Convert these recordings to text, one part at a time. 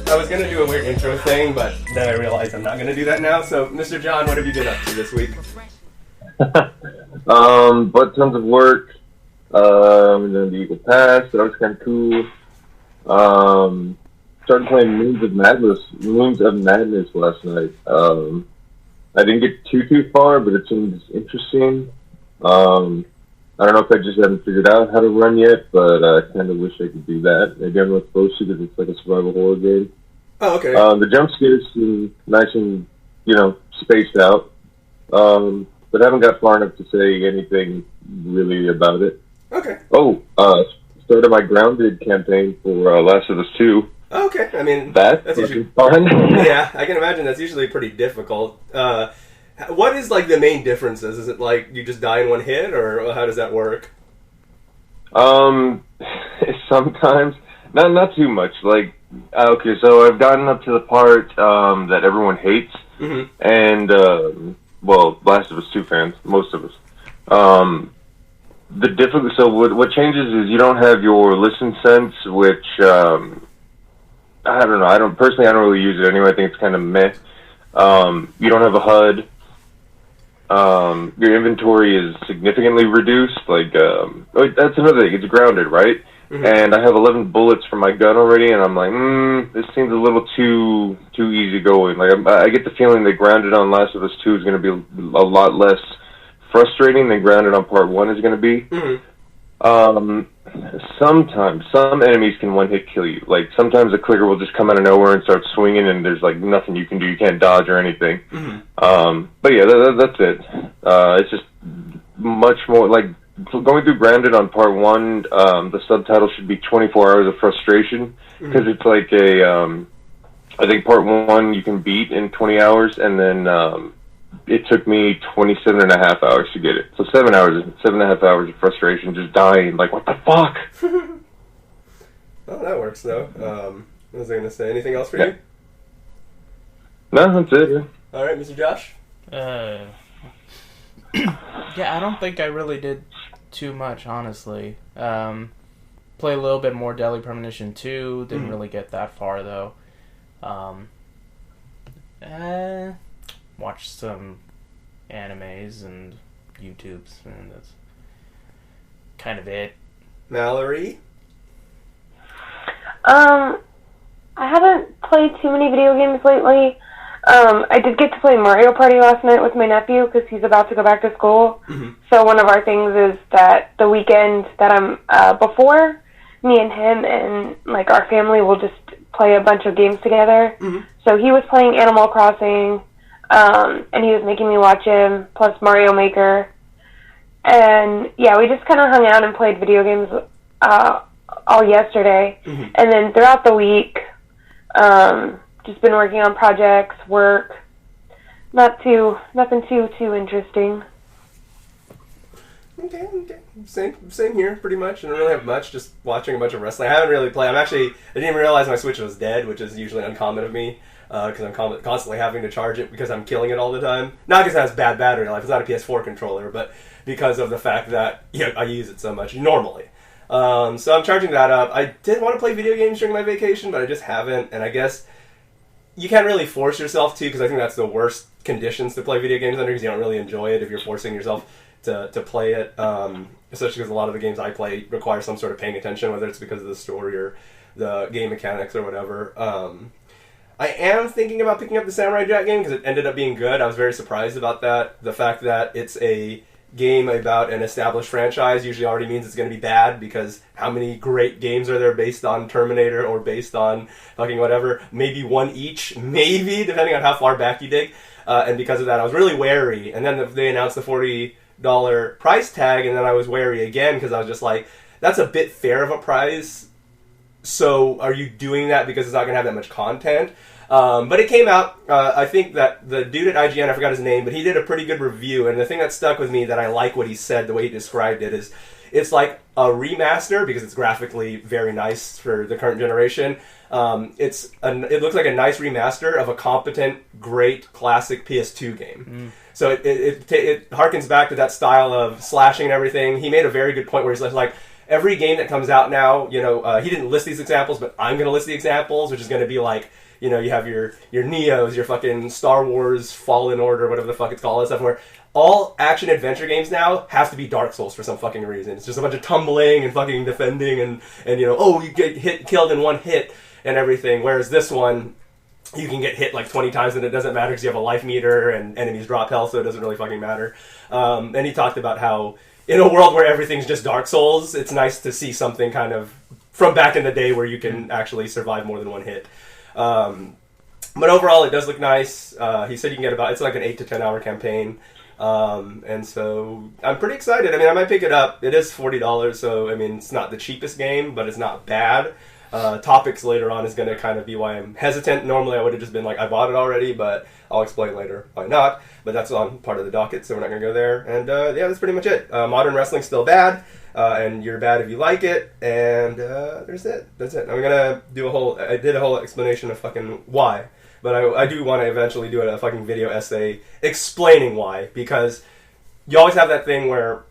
I was going to do a weird intro thing, but then I realized I'm not going to do that now. So, Mr. John, what have you been up to this week? But tons of work. Then the Eagle Pass, that was kind of cool. Started playing Moons of Madness last night. I didn't get too far, but it seems interesting. I don't know if I just haven't figured out how to run yet, but I kind of wish I could do that. Maybe I'm not supposed to because it's like a survival horror game. Oh, okay. The jump scares seem nice and, spaced out. But I haven't got far enough to say anything really about it. Okay. Started my Grounded campaign for Last of Us 2. Okay, I mean, that's usually fun. Yeah, I can imagine that's usually pretty difficult. What is, like, the main differences? Is it, like, you just die in one hit, or how does that work? Sometimes. Not too much. Like, okay, so I've gotten up to the part that everyone hates, and, Last of Us 2 fans, most of us. So what changes is you don't have your listen sense, which, I don't know, I don't really use it anyway. I think it's kind of meh. You don't have a HUD. Your inventory is significantly reduced. That's another thing. It's grounded, right? Mm-hmm. And I have 11 bullets for my gun already, and I'm like, this seems a little too easy going. Like, I get the feeling that Grounded on Last of Us 2 is going to be a lot less frustrating than Grounded on Part 1 is going to be. Mm-hmm. Sometimes some enemies can one-hit kill you. Like, sometimes a clicker will just come out of nowhere and start swinging, and there's, like, nothing you can do. You can't dodge or anything. Mm-hmm. But yeah, that's it. It's just much more, like, going through Grounded on Part 1, the subtitle should be 24 Hours of Frustration, because it's like I think Part 1 you can beat in 20 hours, and then it took me 27 and a half hours to get it. So 7 and a half hours of frustration, just dying. Like, what the fuck? Well, that works, though. What was I going to say? Anything else for you? No, that's it. Yeah. All right, Mr. Josh? Yeah, I don't think I really did too much, honestly. Play a little bit more Deadly Premonition 2. Didn't really get that far, though. Watched some animes and YouTubes, and that's kind of it. Mallory? I haven't played too many video games lately. I did get to play Mario Party last night with my nephew because he's about to go back to school. Mm-hmm. So one of our things is that the weekend that I'm before, me and him and like our family will just play a bunch of games together. Mm-hmm. So he was playing Animal Crossing, and he was making me watch him, plus Mario Maker. And yeah, we just kind of hung out and played video games all yesterday. Mm-hmm. And then throughout the week, just been working on projects, work. Nothing too interesting. Okay. Same here, pretty much. I don't really have much, just watching a bunch of wrestling. I haven't really played. I didn't even realize my Switch was dead, which is usually uncommon of me, because I'm constantly having to charge it because I'm killing it all the time. Not because it has bad battery life, it's not a PS4 controller, but because of the fact that I use it so much normally. So I'm charging that up. I did want to play video games during my vacation, but I just haven't, and I guess you can't really force yourself to, because I think that's the worst conditions to play video games under, because you don't really enjoy it if you're forcing yourself to play it, especially because a lot of the games I play require some sort of paying attention, whether it's because of the story or the game mechanics or whatever. I am thinking about picking up the Samurai Jack game because it ended up being good. I was very surprised about that. The fact that it's a game about an established franchise usually already means it's going to be bad, because how many great games are there based on Terminator or based on fucking whatever? Maybe one each, maybe, depending on how far back you dig. And because of that, I was really wary. And then they announced the $40 price tag, and then I was wary again because I was just like, that's a bit fair of a price. So are you doing that because it's not going to have that much content? But it came out, I think that the dude at IGN, I forgot his name, but he did a pretty good review, and the thing that stuck with me that I like what he said, the way he described it, is it's like a remaster, because it's graphically very nice for the current generation. It looks like a nice remaster of a competent, great, classic PS2 game. So it harkens back to that style of slashing and everything. He made a very good point where he's like, every game that comes out now, he didn't list these examples, but I'm going to list the examples, which is going to be like, you have your Neos, your fucking Star Wars Fallen Order, whatever the fuck it's called, and stuff, where all action-adventure games now have to be Dark Souls for some fucking reason. It's just a bunch of tumbling and fucking defending and you get killed in one hit and everything, whereas this one, you can get hit like 20 times and it doesn't matter because you have a life meter and enemies drop health, so it doesn't really fucking matter. And he talked about how in a world where everything's just Dark Souls, it's nice to see something kind of from back in the day where you can actually survive more than one hit. But overall, it does look nice. He said you can get it's like an 8 to 10 hour campaign. And so I'm pretty excited. I mean, I might pick it up. It is $40, so I mean, it's not the cheapest game, but it's not bad. Topics later on is going to kind of be why I'm hesitant. Normally I would have just been like, I bought it already, but I'll explain later why not. But that's on part of the docket, so we're not going to go there. And yeah, that's pretty much it. Modern wrestling's still bad, and you're bad if you like it. And that's it. I'm going to do I did a whole explanation of fucking why. But I do want to eventually do a fucking video essay explaining why. Because you always have that thing where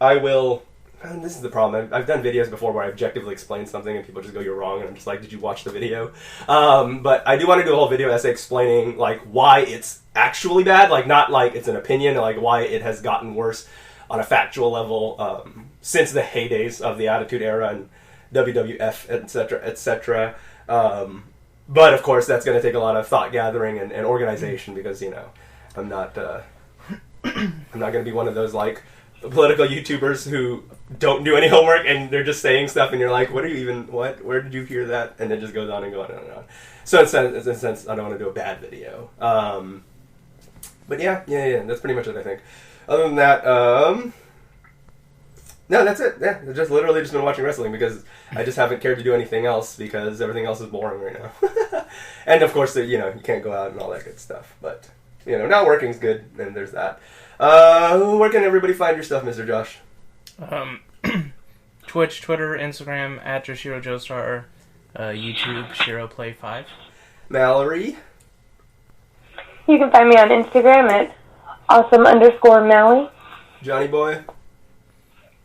I will... And this is the problem. I've done videos before where I objectively explain something and people just go, you're wrong, and I'm just like, did you watch the video? But I do want to do a whole video essay explaining like why it's actually bad, like not like it's an opinion, like why it has gotten worse on a factual level since the heydays of the Attitude Era and WWF, etc., etc. But of course, that's going to take a lot of thought gathering and organization because I'm not going to be one of those like political YouTubers who don't do any homework and they're just saying stuff and you're like, where did you hear that? And it just goes on and on and on and on. So in a sense, I don't want to do a bad video. But yeah, that's pretty much it, I think. Other than that, no, that's it. Yeah, I've just literally been watching wrestling because I just haven't cared to do anything else because everything else is boring right now. And of course, you can't go out and all that good stuff. But, not working's good, and there's that. Where can everybody find your stuff, Mr. Josh? Twitch, Twitter, Instagram, @Joshiro Joestar, YouTube, ShiroPlay5. Mallory? You can find me on Instagram at awesome_Mally. Johnny Boy?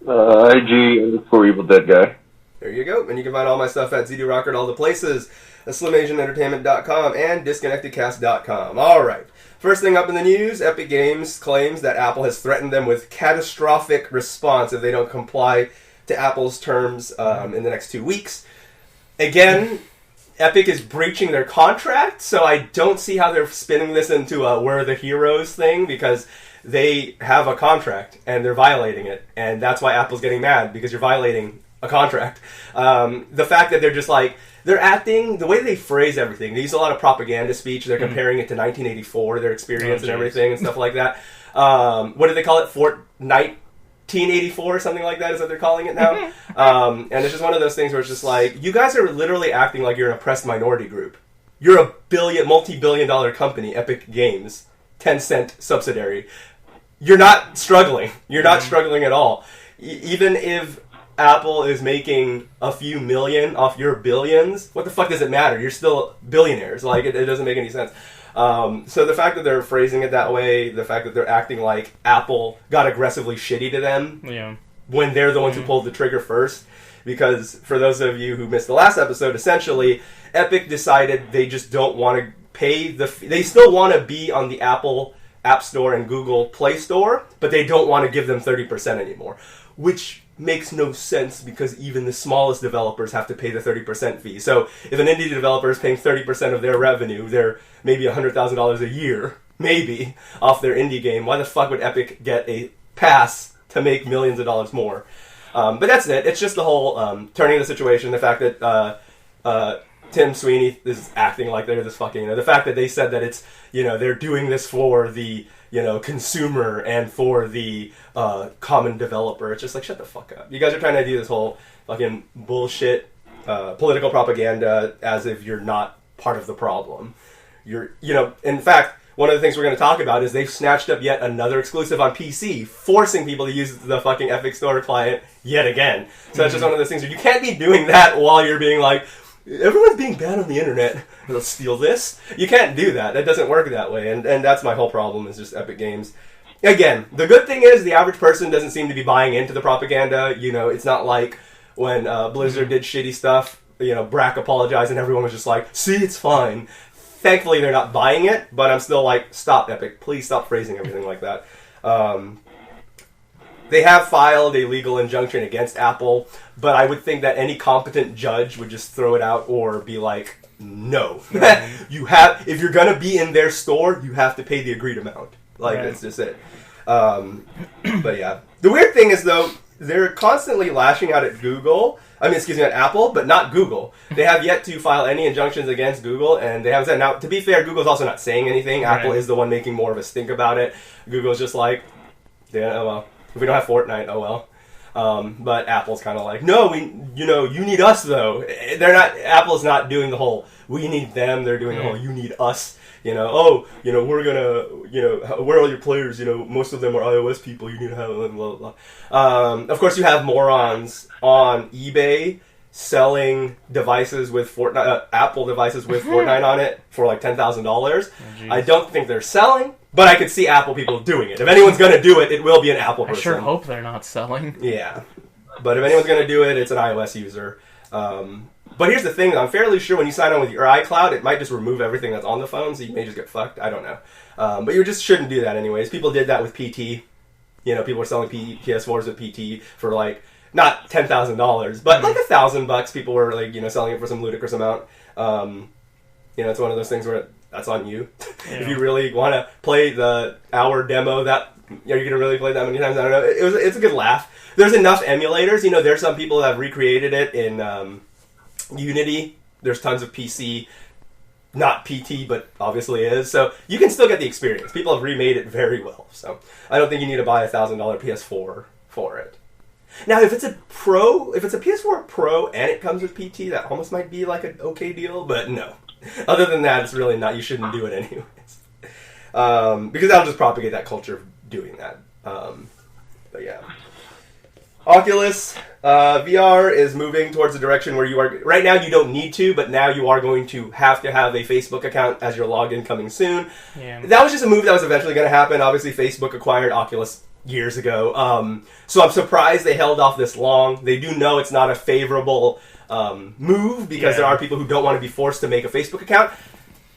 IG_EvilDeadGuy. There you go. And you can find all my stuff at ZD Rocker at all the places, SlimAsianEntertainment.com and DisconnectedCast.com. All right. First thing up in the news, Epic Games claims that Apple has threatened them with catastrophic response if they don't comply to Apple's terms in the next 2 weeks. Again, Epic is breaching their contract, so I don't see how they're spinning this into a we're the heroes thing, because they have a contract and they're violating it, and that's why Apple's getting mad, because you're violating a contract. The fact that they're just like, they're acting, the way they phrase everything, they use a lot of propaganda speech, they're comparing it to 1984, their experience and everything and stuff like that. What do they call it? Fortnite 1984 or something like that is what they're calling it now. And it's just one of those things where it's just like, you guys are literally acting like you're an oppressed minority group. You're a multi-billion-dollar company, Epic Games, Tencent subsidiary. You're not struggling. You're not struggling at all. Even if Apple is making a few million off your billions, what the fuck does it matter? You're still billionaires. Like, it doesn't make any sense. So the fact that they're phrasing it that way, the fact that they're acting like Apple got aggressively shitty to them when they're the ones who pulled the trigger first, because for those of you who missed the last episode, essentially, Epic decided they just don't want to pay they still want to be on the Apple App Store and Google Play Store, but they don't want to give them 30% anymore, which makes no sense because even the smallest developers have to pay the 30% fee. So if an indie developer is paying 30% of their revenue, they're maybe $100,000 a year, maybe, off their indie game, why the fuck would Epic get a pass to make millions of dollars more? But that's it. It's just the whole turning the situation, the fact that Tim Sweeney is acting like they're this fucking, the fact that they said that it's, they're doing this for the, consumer and for the common developer. It's just like, shut the fuck up. You guys are trying to do this whole fucking bullshit political propaganda as if you're not part of the problem. In fact, one of the things we're going to talk about is they've snatched up yet another exclusive on PC, forcing people to use the fucking Epic Store client yet again. So that's just one of those things where you can't be doing that while you're being like, everyone's being bad on the internet. Let's steal this. You can't do that. That doesn't work that way. And that's my whole problem, is just Epic Games. Again, the good thing is the average person doesn't seem to be buying into the propaganda. It's not like when Blizzard did shitty stuff. Brack apologized, and everyone was just like, "See, it's fine." Thankfully, they're not buying it, but I'm still like, "Stop, Epic! Please stop phrasing everything like that." They have filed a legal injunction against Apple, but I would think that any competent judge would just throw it out or be like, "No, if you're gonna be in their store, you have to pay the agreed amount." That's just it. But yeah, the weird thing is though, they're constantly lashing out at at Apple, but not Google. They have yet to file any injunctions against Google, and they haven't said. Now, to be fair, Google's also not saying anything. Right. Apple is the one making more of a stink about it. Google's just like, yeah, oh well. If we don't have Fortnite, oh well. But Apple's kind of like, no, you need us though. Apple's not doing the whole, we need them. They're doing the whole, you need us. We're gonna, where are all your players? Most of them are iOS people. You need to have them, blah, blah, blah. Of course, you have morons on eBay selling devices with Fortnite, Apple devices with Fortnite on it for like $10,000. Oh, I don't think they're selling, but I could see Apple people doing it. If anyone's going to do it, it will be an Apple person. I sure hope they're not selling. Yeah. But if anyone's going to do it, it's an iOS user. But here's the thing, I'm fairly sure when you sign on with your iCloud, it might just remove everything that's on the phone, so you may just get fucked. I don't know. But you just shouldn't do that anyways. People did that with PT. People were selling PS4s with PT for like, not $10,000, but like $1,000. People were like, selling it for some ludicrous amount. It's one of those things where that's on you. Yeah. If you really want to play the hour demo, that you're gonna really play that many times. I don't know. It's a good laugh. There's enough emulators. There's some people that have recreated it in Unity. There's tons of PC, not PT, but obviously is. So you can still get the experience. People have remade it very well. So I don't think you need to buy a $1,000 PS4 for it. Now, if it's a PS4 Pro and it comes with PT, that almost might be like an okay deal, but no. Other than that, it's really not. You shouldn't do it anyways. Because that'll just propagate that culture of doing that. But yeah. Oculus VR is moving towards a direction where you are... Right now, you don't need to, but now you are going to have a Facebook account as your login coming soon. Yeah. That was just a move that was eventually going to happen. Obviously, Facebook acquired Oculus years ago. So I'm surprised they held off this long. They do know it's not a favorable move because there are people who don't want to be forced to make a Facebook account.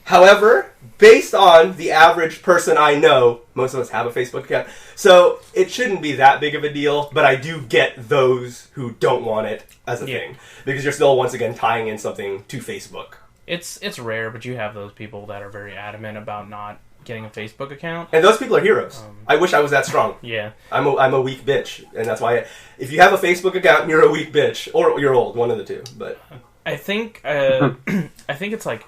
However, based on the average person I know, most of us have a Facebook account, so it shouldn't be that big of a deal, but I do get those who don't want it as a thing because you're still, once again, tying in something to Facebook. It's rare, but you have those people that are very adamant about not getting a Facebook account. And those people are heroes. I wish I was that strong. Yeah. I'm a weak bitch, and that's why if you have a Facebook account, you're a weak bitch, or you're old, one of the two. But I think it's like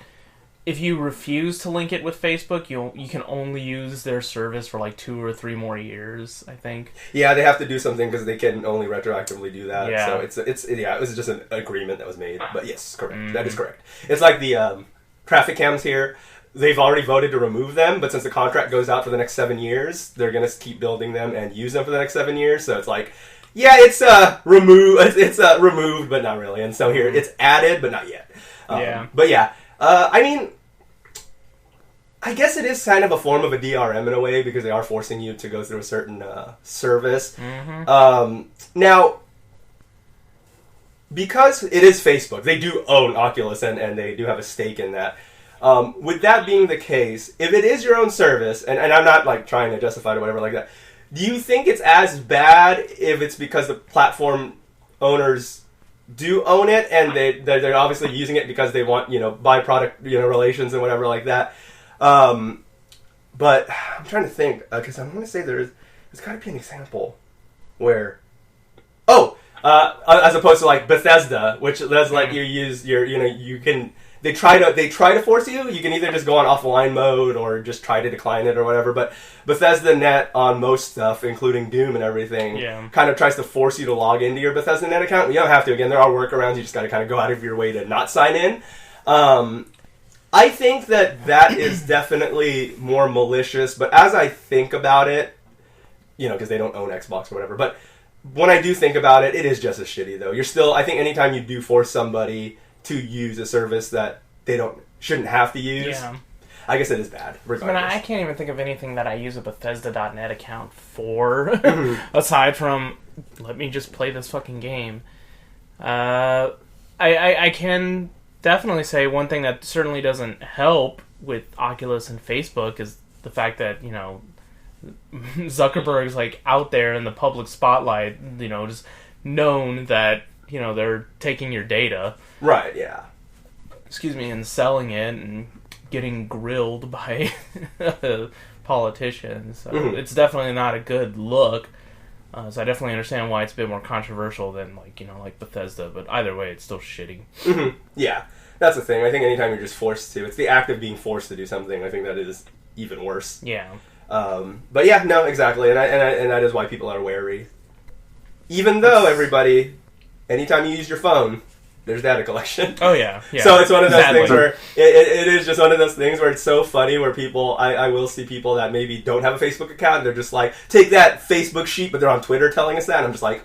if you refuse to link it with Facebook, you can only use their service for like 2 or 3 more years, I think. Yeah, they have to do something because they can only retroactively do that. Yeah. So it was just an agreement that was made. But yes, correct. Mm-hmm. That is correct. It's like the traffic cams here. They've already voted to remove them, but since the contract goes out for the next 7 years, they're going to keep building them and use them for the next 7 years. So it's like, yeah, it's removed. It's removed, but not really. And so here, it's added, but not yet. But yeah, I mean, I guess it is kind of a form of a DRM in a way because they are forcing you to go through a certain service. Mm-hmm. Now, because it is Facebook, they do own Oculus and they do have a stake in that. With that being the case, if it is your own service, and I'm not like trying to justify it or whatever like that, do you think it's as bad if it's because the platform owners do own it and they're obviously using it because they want, byproduct, relations and whatever like that? But I'm trying to think, because I'm going to say there's got to be an example where, as opposed to like Bethesda, which does let you use your, you can. They try to force you. You can either just go on offline mode or just try to decline it or whatever. But Bethesda Net on most stuff, including Doom and everything, kind of tries to force you to log into your Bethesda Net account. You don't have to. Again, there are workarounds. You just got to kind of go out of your way to not sign in. I think that is definitely more malicious. But as I think about it, because they don't own Xbox or whatever. But when I do think about it, it is just as shitty though. You're still. I think anytime you do force somebody to use a service that they shouldn't have to use. Yeah. I guess it is bad. I can't even think of anything that I use a Bethesda.net account for, aside from, let me just play this fucking game. I can definitely say one thing that certainly doesn't help with Oculus and Facebook is the fact that, you know, Zuckerberg's like out there in the public spotlight, you know, just known that, you know, they're taking your data. Right, yeah. Excuse me, and selling it and getting grilled by politicians. So it's definitely not a good look. So I definitely understand why it's a bit more controversial than, like, you know, like Bethesda. But either way, it's still shitty. Yeah, that's the thing. I think anytime you're just forced to, it's the act of being forced to do something. I think that is even worse. Yeah. But yeah, no, exactly, and that is why people are wary. Even though everybody, anytime you use your phone, there's data collection. Oh yeah, yeah. So it's one of those Sadly. things where it is just one of those things where it's so funny where people, I will see people that maybe don't have a Facebook account and they're just like, take that Facebook sheet, but they're on Twitter telling us that, and I'm just like...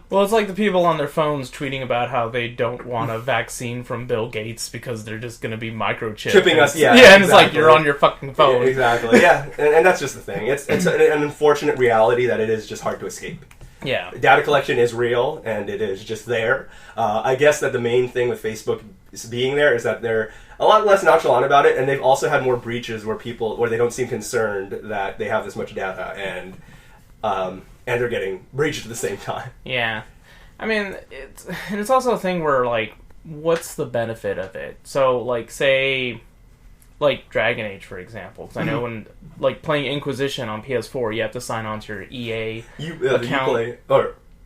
Well, it's like the people on their phones tweeting about how they don't want a vaccine from Bill Gates because they're just going to be microchipped. Chipping us, yeah. Yeah, and it's like exactly. you're on your fucking phone. Yeah, exactly, yeah. And that's just the thing. It's an unfortunate reality that it is just hard to escape. Yeah. Data collection is real, and it is just there. I guess that the main thing with Facebook being there is that they're a lot less nonchalant about it, and they've also had more breaches where they don't seem concerned that they have this much data, and they're getting breached at the same time. Yeah. I mean, it's also a thing where, like, what's the benefit of it? So, like, say, like, Dragon Age, for example. Because I know when, like, playing Inquisition on PS4, you have to sign on to your EA account.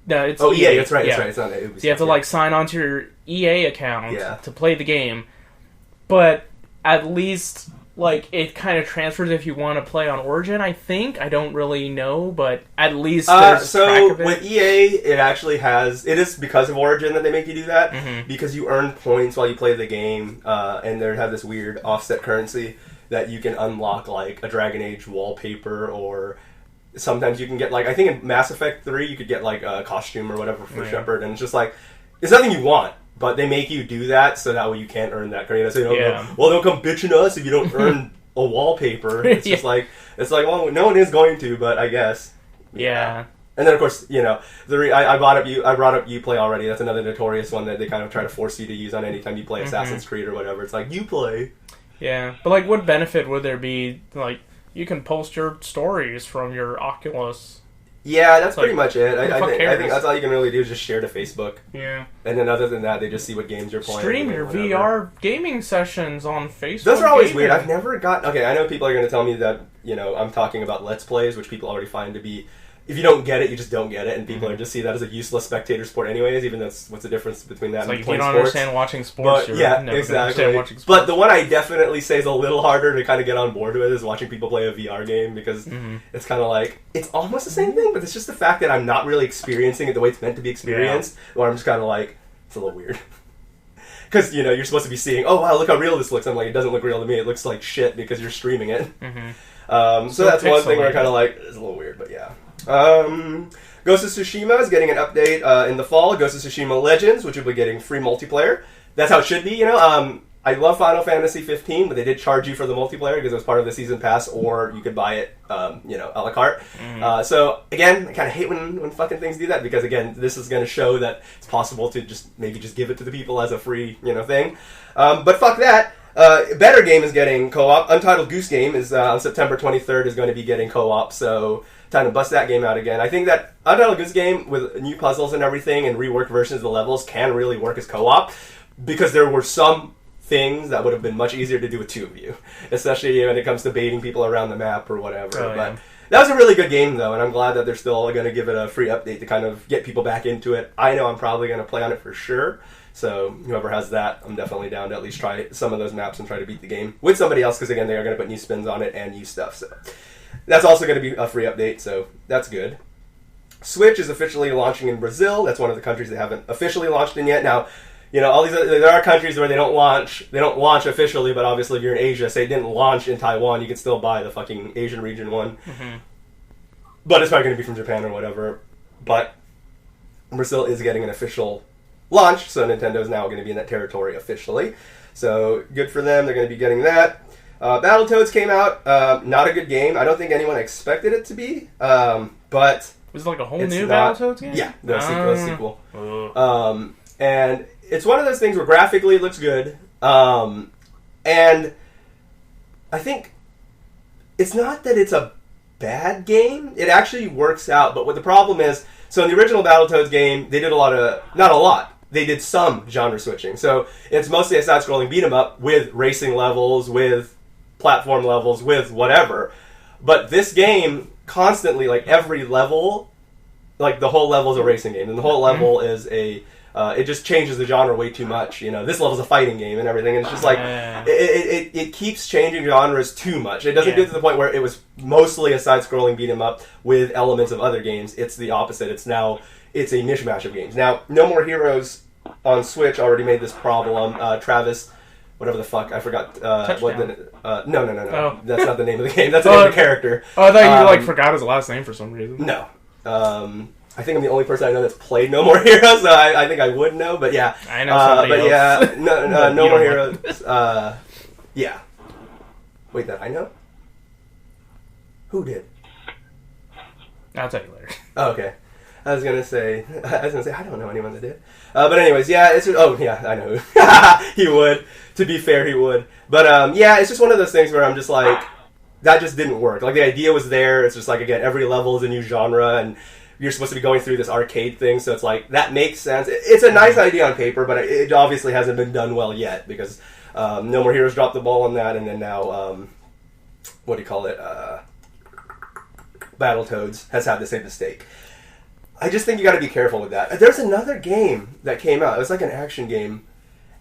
No, it's EA, that's right, yeah. that's right. It's not Ubisoft, So you have to, like, sign on to your EA account Yeah. to play the game. But at least, like, it kind of transfers if you want to play on Origin, I think. I don't really know, but at least there's track of it. With EA, it actually has... It is because of Origin that they make you do that, because you earn points while you play the game, and they have this weird offset currency that you can unlock, like, a Dragon Age wallpaper, or sometimes you can get, like... I think in Mass Effect 3, you could get, like, a costume or whatever for Shepard, and it's just like... It's nothing you want. But they make you do that so that way you can't earn that credit. So you don't go, well, don't come bitching us if you don't earn a wallpaper. It's just like, well, no one is going to, but I guess. Yeah. And then, of course, you know, I brought up Uplay already. That's another notorious one that they kind of try to force you to use on any time you play Assassin's Creed or whatever. It's like, Uplay. Yeah. But, like, what benefit would there be? Like, you can post your stories from your Oculus. Yeah, that's like, pretty much it. I think cares? that's all you can really do is just share to Facebook. Yeah. And then other than that, they just see what games you're playing. Stream your whatever. VR gaming sessions on Facebook. Those are always Gaming. weird. I've never got... Okay, I know people are going to tell me that, you know, I'm talking about Let's Plays, which people already find to be... If you don't get it, you just don't get it, and people are just see that as a useless spectator sport anyways, even though what's the difference between that It's and like, if playing you don't sports? understand watching sports, But, you're yeah, never exactly. gonna understand watching sports. But the one I definitely say is a little harder to kind of get on board with is watching people play a VR game, because it's kind of like, it's almost the same thing, but it's just the fact that I'm not really experiencing it the way it's meant to be experienced, where I'm just kind of like, it's a little weird. Because, you know, you're supposed to be seeing, oh, wow, look how real this looks. I'm like, it doesn't look real to me. It looks like shit because you're streaming it. So that's one thing where I'm kind of like, it's a little weird, but yeah. Ghost of Tsushima is getting an update in the fall. Ghost of Tsushima Legends, which will be getting free multiplayer. That's how it should be, you know. I love Final Fantasy 15, but they did charge you for the multiplayer because it was part of the season pass, or you could buy it, you know, a la carte. So, again, I kind of hate when fucking things do that, because, again, this is going to show that it's possible to maybe just give it to the people as a free, you know, thing. But fuck that. Better Game is getting co-op. Untitled Goose Game is on September 23rd is going to be getting co-op, so time to bust that game out again. I think that Untitled Goose Game, with new puzzles and everything and reworked versions of the levels, can really work as co-op, because there were some things that would have been much easier to do with two of you, especially when it comes to baiting people around the map or whatever. But that was a really good game, though, and I'm glad that they're still going to give it a free update to kind of get people back into it. I know I'm probably going to play on it for sure, so whoever has that, I'm definitely down to at least try some of those maps and try to beat the game with somebody else, because, again, they are going to put new spins on it and new stuff, so that's also going to be a free update, so that's good. Switch is officially launching in Brazil. That's one of the countries they haven't officially launched in yet. Now, you know, all these there are countries where they don't launch officially, but obviously if you're in Asia, say it didn't launch in Taiwan, you can still buy the fucking Asian region one. But it's probably going to be from Japan or whatever. But Brazil is getting an official launch, so Nintendo's now going to be in that territory officially. So good for them. They're going to be getting that. Battletoads came out. Not a good game. I don't think anyone expected it to be. But Was it like a whole It's new not- Battletoads game? Yeah, the sequel. Ugh. And it's one of those things where graphically it looks good. And I think it's not that it's a bad game. It actually works out. But what the problem is, so in the original Battletoads game, they did not a lot. They did some genre switching. So it's mostly a side-scrolling beat-em-up with racing levels, with platform levels, with whatever. But this game constantly, like every level, like the whole level is a racing game, and the whole level is it just changes the genre way too much. You know, this level's a fighting game and everything, and it's just like it keeps changing genres too much. It doesn't get to the point where it was mostly a side-scrolling beat 'em up with elements of other games. It's the opposite. It's a mishmash of games. Now, No More Heroes on Switch already made this problem. Travis, whatever the fuck, I forgot what the no. Oh. That's not the name of the game. That's the name of the character. Oh, I thought you forgot his last name for some reason. No. I think I'm the only person I know that's played No More Heroes, so I think I would know, but yeah. I know somebody else. But yeah, No More Heroes, yeah. Wait, that I know? Who did? I'll tell you later. Oh, okay. I was gonna say, I don't know anyone that did. But anyways, yeah, I know who. He would. To be fair, he would. But yeah, it's just one of those things where I'm just like, that just didn't work. Like, the idea was there. It's just like, again, every level is a new genre, and you're supposed to be going through this arcade thing, so it's like, that makes sense. It's a nice idea on paper, but it obviously hasn't been done well yet, because No More Heroes dropped the ball on that, and then now, what do you call it? Battletoads has had the same mistake. I just think you gotta be careful with that. There's another game that came out. It was like an action game,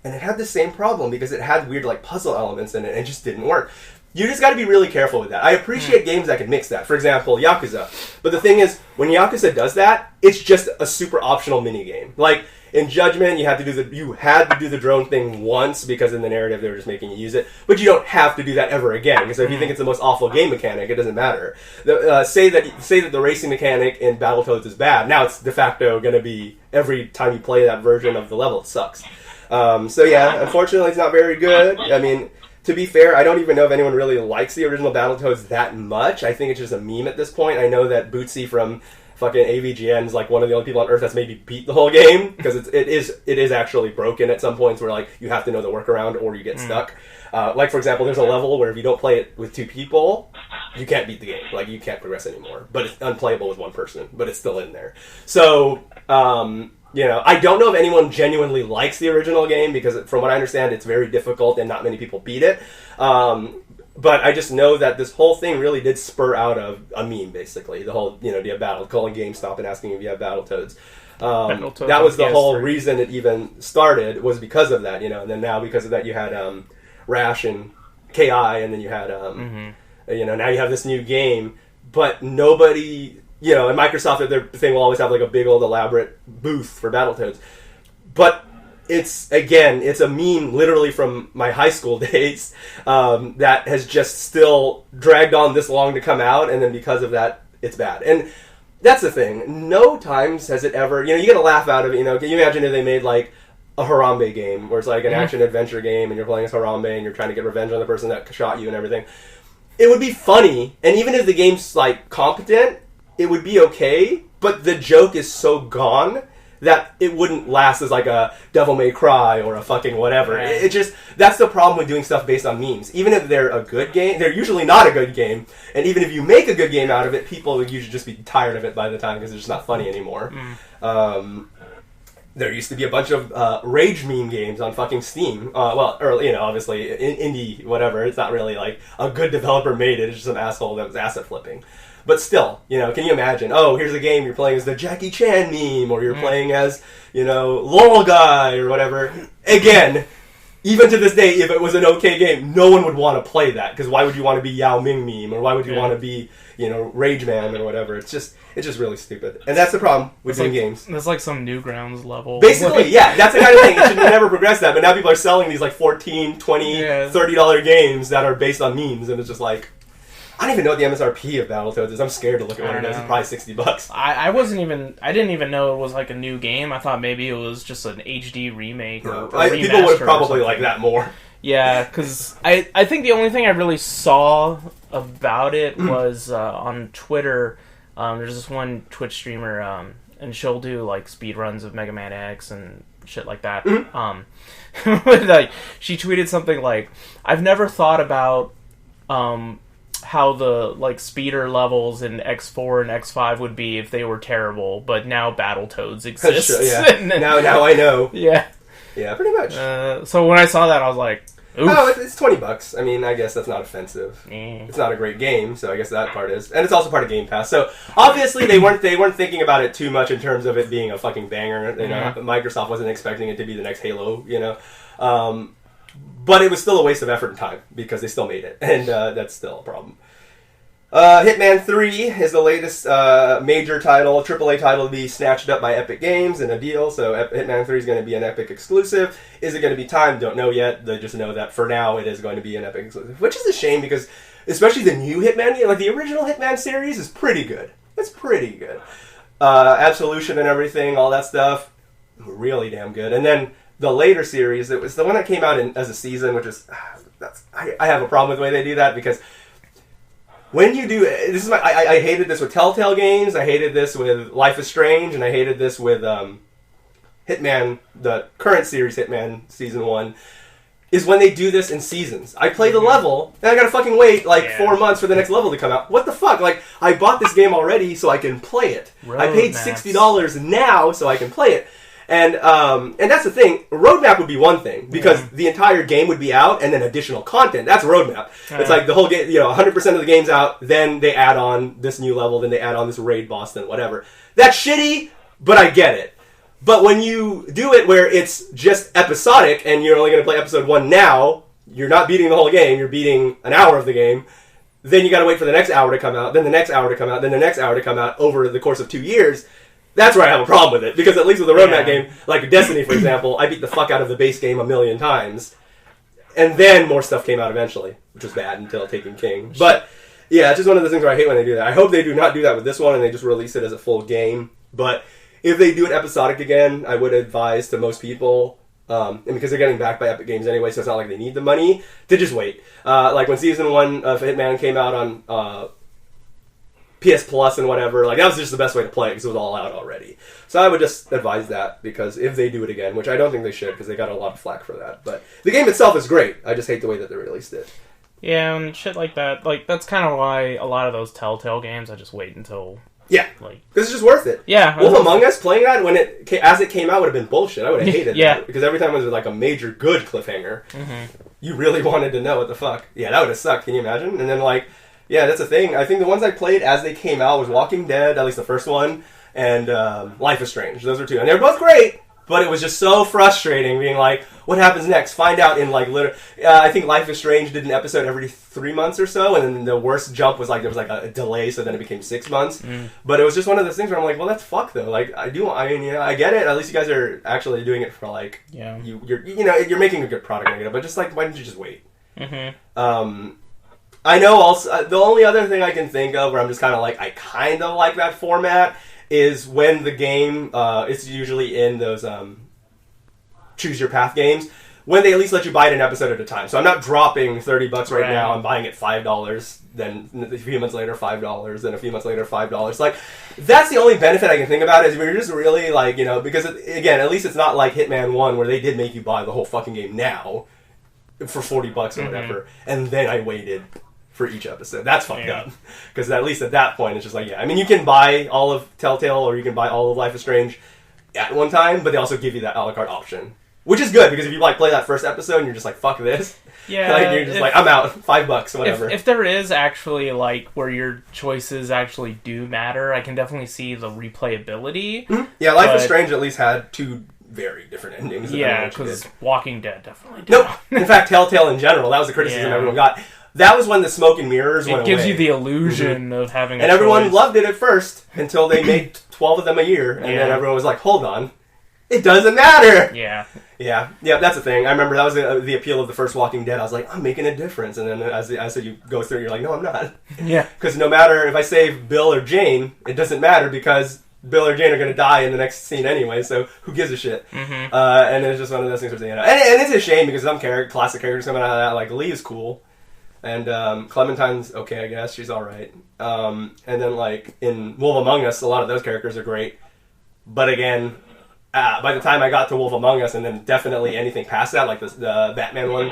and it had the same problem, because it had weird, like, puzzle elements in it, and it just didn't work. You just got to be really careful with that. I appreciate games that can mix that. For example, Yakuza. But the thing is, when Yakuza does that, it's just a super optional minigame. Like, in Judgment, you had to do the drone thing once, because in the narrative they were just making you use it. But you don't have to do that ever again, because if you think it's the most awful game mechanic, it doesn't matter. Say that the racing mechanic in Battletoads is bad. Now it's de facto going to be, every time you play that version of the level, it sucks. So yeah, unfortunately it's not very good. I mean, to be fair, I don't even know if anyone really likes the original Battletoads that much. I think it's just a meme at this point. I know that Bootsy from fucking AVGN is like one of the only people on Earth that's maybe beat the whole game, because it is actually broken at some points where, like, you have to know the workaround or you get stuck. Like, for example, there's a level where if you don't play it with two people, you can't beat the game. Like, you can't progress anymore. But it's unplayable with one person, but it's still in there. So, you know, I don't know if anyone genuinely likes the original game, because from what I understand, it's very difficult and not many people beat it. But I just know that this whole thing really did spur out of a meme, basically. The whole, you know, do you have battle, calling GameStop and asking if you have Battletoads. That was the whole reason it even started, was because of that, you know. And then now, because of that, you had Rash and KI, and then you had, you know, now you have this new game. But nobody, you know, and Microsoft, their thing will always have like a big old elaborate booth for Battletoads. But it's a meme literally from my high school days that has just still dragged on this long to come out, and then because of that, it's bad. And that's the thing. No times has it ever, you know, you get a laugh out of it, you know. Can you imagine if they made like a Harambe game, where it's like an action-adventure game, and you're playing as Harambe, and you're trying to get revenge on the person that shot you and everything. It would be funny, and even if the game's like competent, it would be okay, but the joke is so gone that it wouldn't last as like a Devil May Cry or a fucking whatever. Right. It just, that's the problem with doing stuff based on memes. Even if they're a good game, they're usually not a good game. And even if you make a good game out of it, people would usually just be tired of it by the time, because it's just not funny anymore. There used to be a bunch of rage meme games on fucking Steam. Well, early, you know, obviously, indie, whatever. It's not really like a good developer made it. It's just some asshole that was asset flipping. But still, you know, can you imagine? Oh, here's a game you're playing as the Jackie Chan meme, or you're playing as, you know, LOL guy, or whatever. Again, even to this day, if it was an okay game, no one would want to play that, because why would you want to be Yao Ming meme, or why would you want to be, you know, Rage Man or whatever? It's just really stupid. And that's the problem with doing games. That's like some Newgrounds level. Basically, yeah, that's the kind of thing. It should never progress that, but now people are selling these like $14, $20, $30 games that are based on memes, and it's just like, I don't even know what the MSRP of Battletoads is. I'm scared to look at what it is. It's probably $60. I didn't even know it was like a new game. I thought maybe it was just an HD remake or people would probably like that more. Yeah, because I think the only thing I really saw about it was on Twitter. There's this one Twitch streamer, and she'll do like speed runs of Mega Man X and shit like that. Like, she tweeted something like, "I've never thought about how the like speeder levels in X4 and X5 would be if they were terrible, but now Battletoads exists." Yeah. now I know. Yeah. Yeah, pretty much. So when I saw that, I was like, oof. Oh, it's $20. I mean, I guess that's not offensive. Mm. It's not a great game, so I guess that part is, and it's also part of Game Pass. So obviously they weren't thinking about it too much in terms of it being a fucking banger. You know, Microsoft wasn't expecting it to be the next Halo. You know, but it was still a waste of effort and time because they still made it, and that's still a problem. Hitman 3 is the latest major title, AAA title to be snatched up by Epic Games in a deal. So Hitman 3 is going to be an Epic exclusive. Is it going to be timed? Don't know yet. They just know that for now it is going to be an Epic exclusive, which is a shame because especially the new Hitman, like the original Hitman series is pretty good. It's pretty good. Absolution and everything, all that stuff, really damn good. And then the later series, it was the one that came out as a season, which is, I have a problem with the way they do that because when you do, this is I hated this with Telltale games, I hated this with Life is Strange, and I hated this with Hitman, the current series Hitman Season 1, is when they do this in seasons. I play the level, and I gotta fucking wait 4 months for the next level to come out. What the fuck? Like, I bought this game already so I can play it. I paid $60 now so I can play it. And that's the thing. Roadmap would be one thing because the entire game would be out and then additional content. That's a roadmap. It's like the whole game. 100% of the game's out. Then they add on this new level. Then they add on this raid boss. Then whatever. That's shitty, but I get it. But when you do it where it's just episodic and you're only going to play episode 1 now, you're not beating the whole game. You're beating an hour of the game. Then you got to wait for the next hour to come out. Then the next hour to come out. Then the next hour to come out over the course of 2 years. That's where I have a problem with it, because at least with a roadmap game, like Destiny, for example, I beat the fuck out of the base game a million times, and then more stuff came out eventually, which was bad until Taken King. But, yeah, it's just one of those things where I hate when they do that. I hope they do not do that with this one, and they just release it as a full game. But if they do it episodic again, I would advise to most people, and because they're getting backed by Epic Games anyway, so it's not like they need the money, to just wait. Like when Season 1 of Hitman came out on PS Plus and whatever, like that was just the best way to play it because it was all out already. So I would just advise that, because if they do it again, which I don't think they should because they got a lot of flack for that, but the game itself is great. I just hate the way that they released it. Yeah, and shit like that. Like, that's kind of why a lot of those Telltale games, I just wait until... Yeah, like, because it's just worth it. Yeah. Wolf Among Us, playing that as it came out would have been bullshit. I would have hated Yeah. that, because every time it was like a major good cliffhanger. You really wanted to know what the fuck. Yeah, that would have sucked. Can you imagine? And then like... Yeah, that's the thing. I think the ones I played as they came out was Walking Dead, at least the first one, and Life is Strange. Those were two. And they were both great, but it was just so frustrating being like, what happens next? Find out in like, I think Life is Strange did an episode every 3 months or so, and then the worst jump was like, there was like a delay, so then it became 6 months. But it was just one of those things where I'm like, well, that's fuck though. Like, I get it. At least you guys are actually doing it for like, you're making a good product, but just like, why didn't you just wait? I know also, the only other thing I can think of where I'm just kind of like, I kind of like that format is when the game, it's usually in those choose your path games, when they at least let you buy it an episode at a time. So I'm not dropping $30 right now, I'm buying it $5, then a few months later $5, then a few months later $5. Like, that's the only benefit I can think about is we're just really like, because again, at least it's not like Hitman 1 where they did make you buy the whole fucking game now for $40 or whatever, and then I waited for each episode. That's fucked up. Because at least at that point, it's just like, I mean, you can buy all of Telltale or you can buy all of Life is Strange at one time, but they also give you that a la carte option. Which is good, because if you like play that first episode and you're just like, fuck this. Yeah. Like, you're just like, I'm out. $5, whatever. If there is actually, like, where your choices actually do matter, I can definitely see the replayability. Yeah, Life is Strange at least had 2 very different endings. Yeah, because Walking Dead definitely did. Nope. In fact, Telltale in general, that was the criticism everyone got. That was when the smoke and mirrors went away. It gives you the illusion of having a And everyone choice. loved it at first, until they made 12 of them a year, and then everyone was like, hold on, it doesn't matter! Yeah, that's the thing. I remember that was the appeal of the first Walking Dead. I was like, I'm making a difference. And then as you go through, you're like, no, I'm not. Yeah. Because no matter if I save Bill or Jane, it doesn't matter, because Bill or Jane are going to die in the next scene anyway, so who gives a shit? And it's just one of those things where, and it's a shame, because some classic characters coming out of that, like Lee is cool. And Clementine's okay, I guess. She's all right. And then, like, in Wolf Among Us, a lot of those characters are great. But again, by the time I got to Wolf Among Us, and then definitely anything past that, like the Batman one,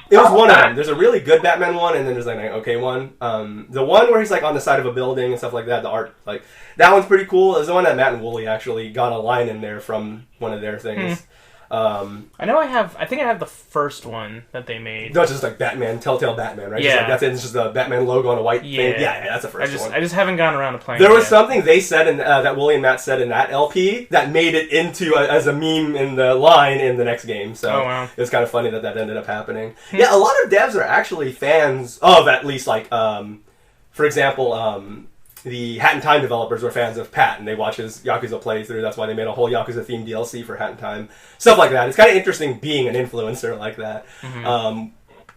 it was one of them. There's a really good Batman one, and then there's like an okay one. The one where he's like on the side of a building and stuff like that, the art, like that one's pretty cool. There's the one that Matt and Wooly actually got a line in there from one of their things. I know I think I have the first one that they made. No, it's just like Batman, Telltale Batman, right? Yeah. Just like, that's it. It's just the Batman logo on a white thing. Yeah. Yeah, that's the first one. I just haven't gotten around to playing There it was yet. something they said in that Wooly and Matt said in that LP that made it into as a meme in the line in the next game. So Oh, wow. it was kind of funny that ended up happening. Yeah, a lot of devs are actually fans of at least like, for example, the Hat in Time developers were fans of Pat, and they watch his Yakuza playthrough. That's why they made a whole Yakuza-themed DLC for Hat in Time. Stuff like that. It's kind of interesting being an influencer like that. I'm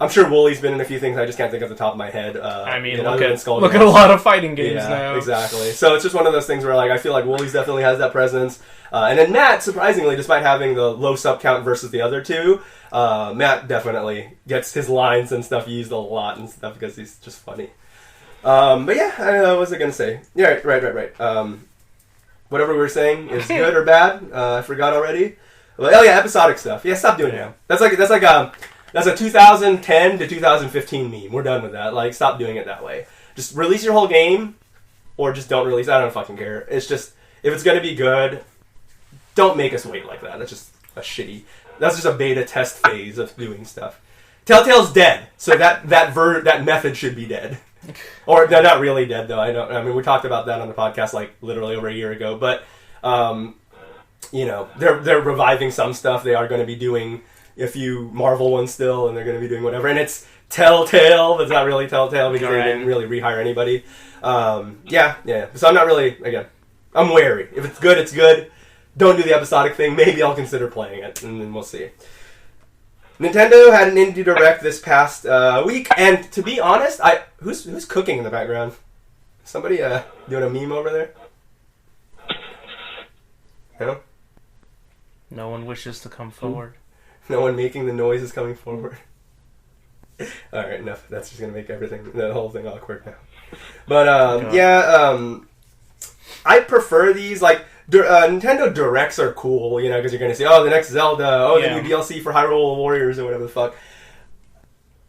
sure Wooly's been in a few things. I just can't think off the top of my head. I mean, other than Skull look at Games. a lot of fighting games Yeah, now. exactly. So it's just one of those things where like I feel like Wooly's definitely has that presence. And then Matt, surprisingly, despite having the low sub count versus the other two, Matt definitely gets his lines and stuff used a lot and stuff because he's just funny. But yeah, what was I going to say? Yeah, right. Whatever we were saying is good or bad. I forgot already. Well, oh yeah, episodic stuff. Yeah, stop doing it now. That's a 2010 to 2015 meme. We're done with that. Like, stop doing it that way. Just release your whole game, or just don't release. I don't fucking care. It's just if it's gonna be good, don't make us wait like that. That's just That's just a beta test phase of doing stuff. Telltale's dead, so that method should be dead. Or they're not really dead though. I mean, we talked about that on the podcast like literally over a year ago. But they're reviving some stuff. They are going to be doing a few Marvel ones still, and they're going to be doing whatever. And it's Telltale, but it's not really Telltale because they didn't really rehire anybody. Yeah. So I'm not really, again, I'm wary. If it's good, it's good. Don't do the episodic thing. Maybe I'll consider playing it, and then we'll see. Nintendo had an Indie Direct this past week, and to be honest, who's cooking in the background? Somebody doing a meme over there? No? No one wishes to come forward. No one making the noises coming forward. Alright, enough. That's just going to make the whole thing awkward now. But, I prefer these, like, Nintendo Directs are cool, because you're going to say, the next Zelda, the new DLC for Hyrule Warriors, or whatever the fuck.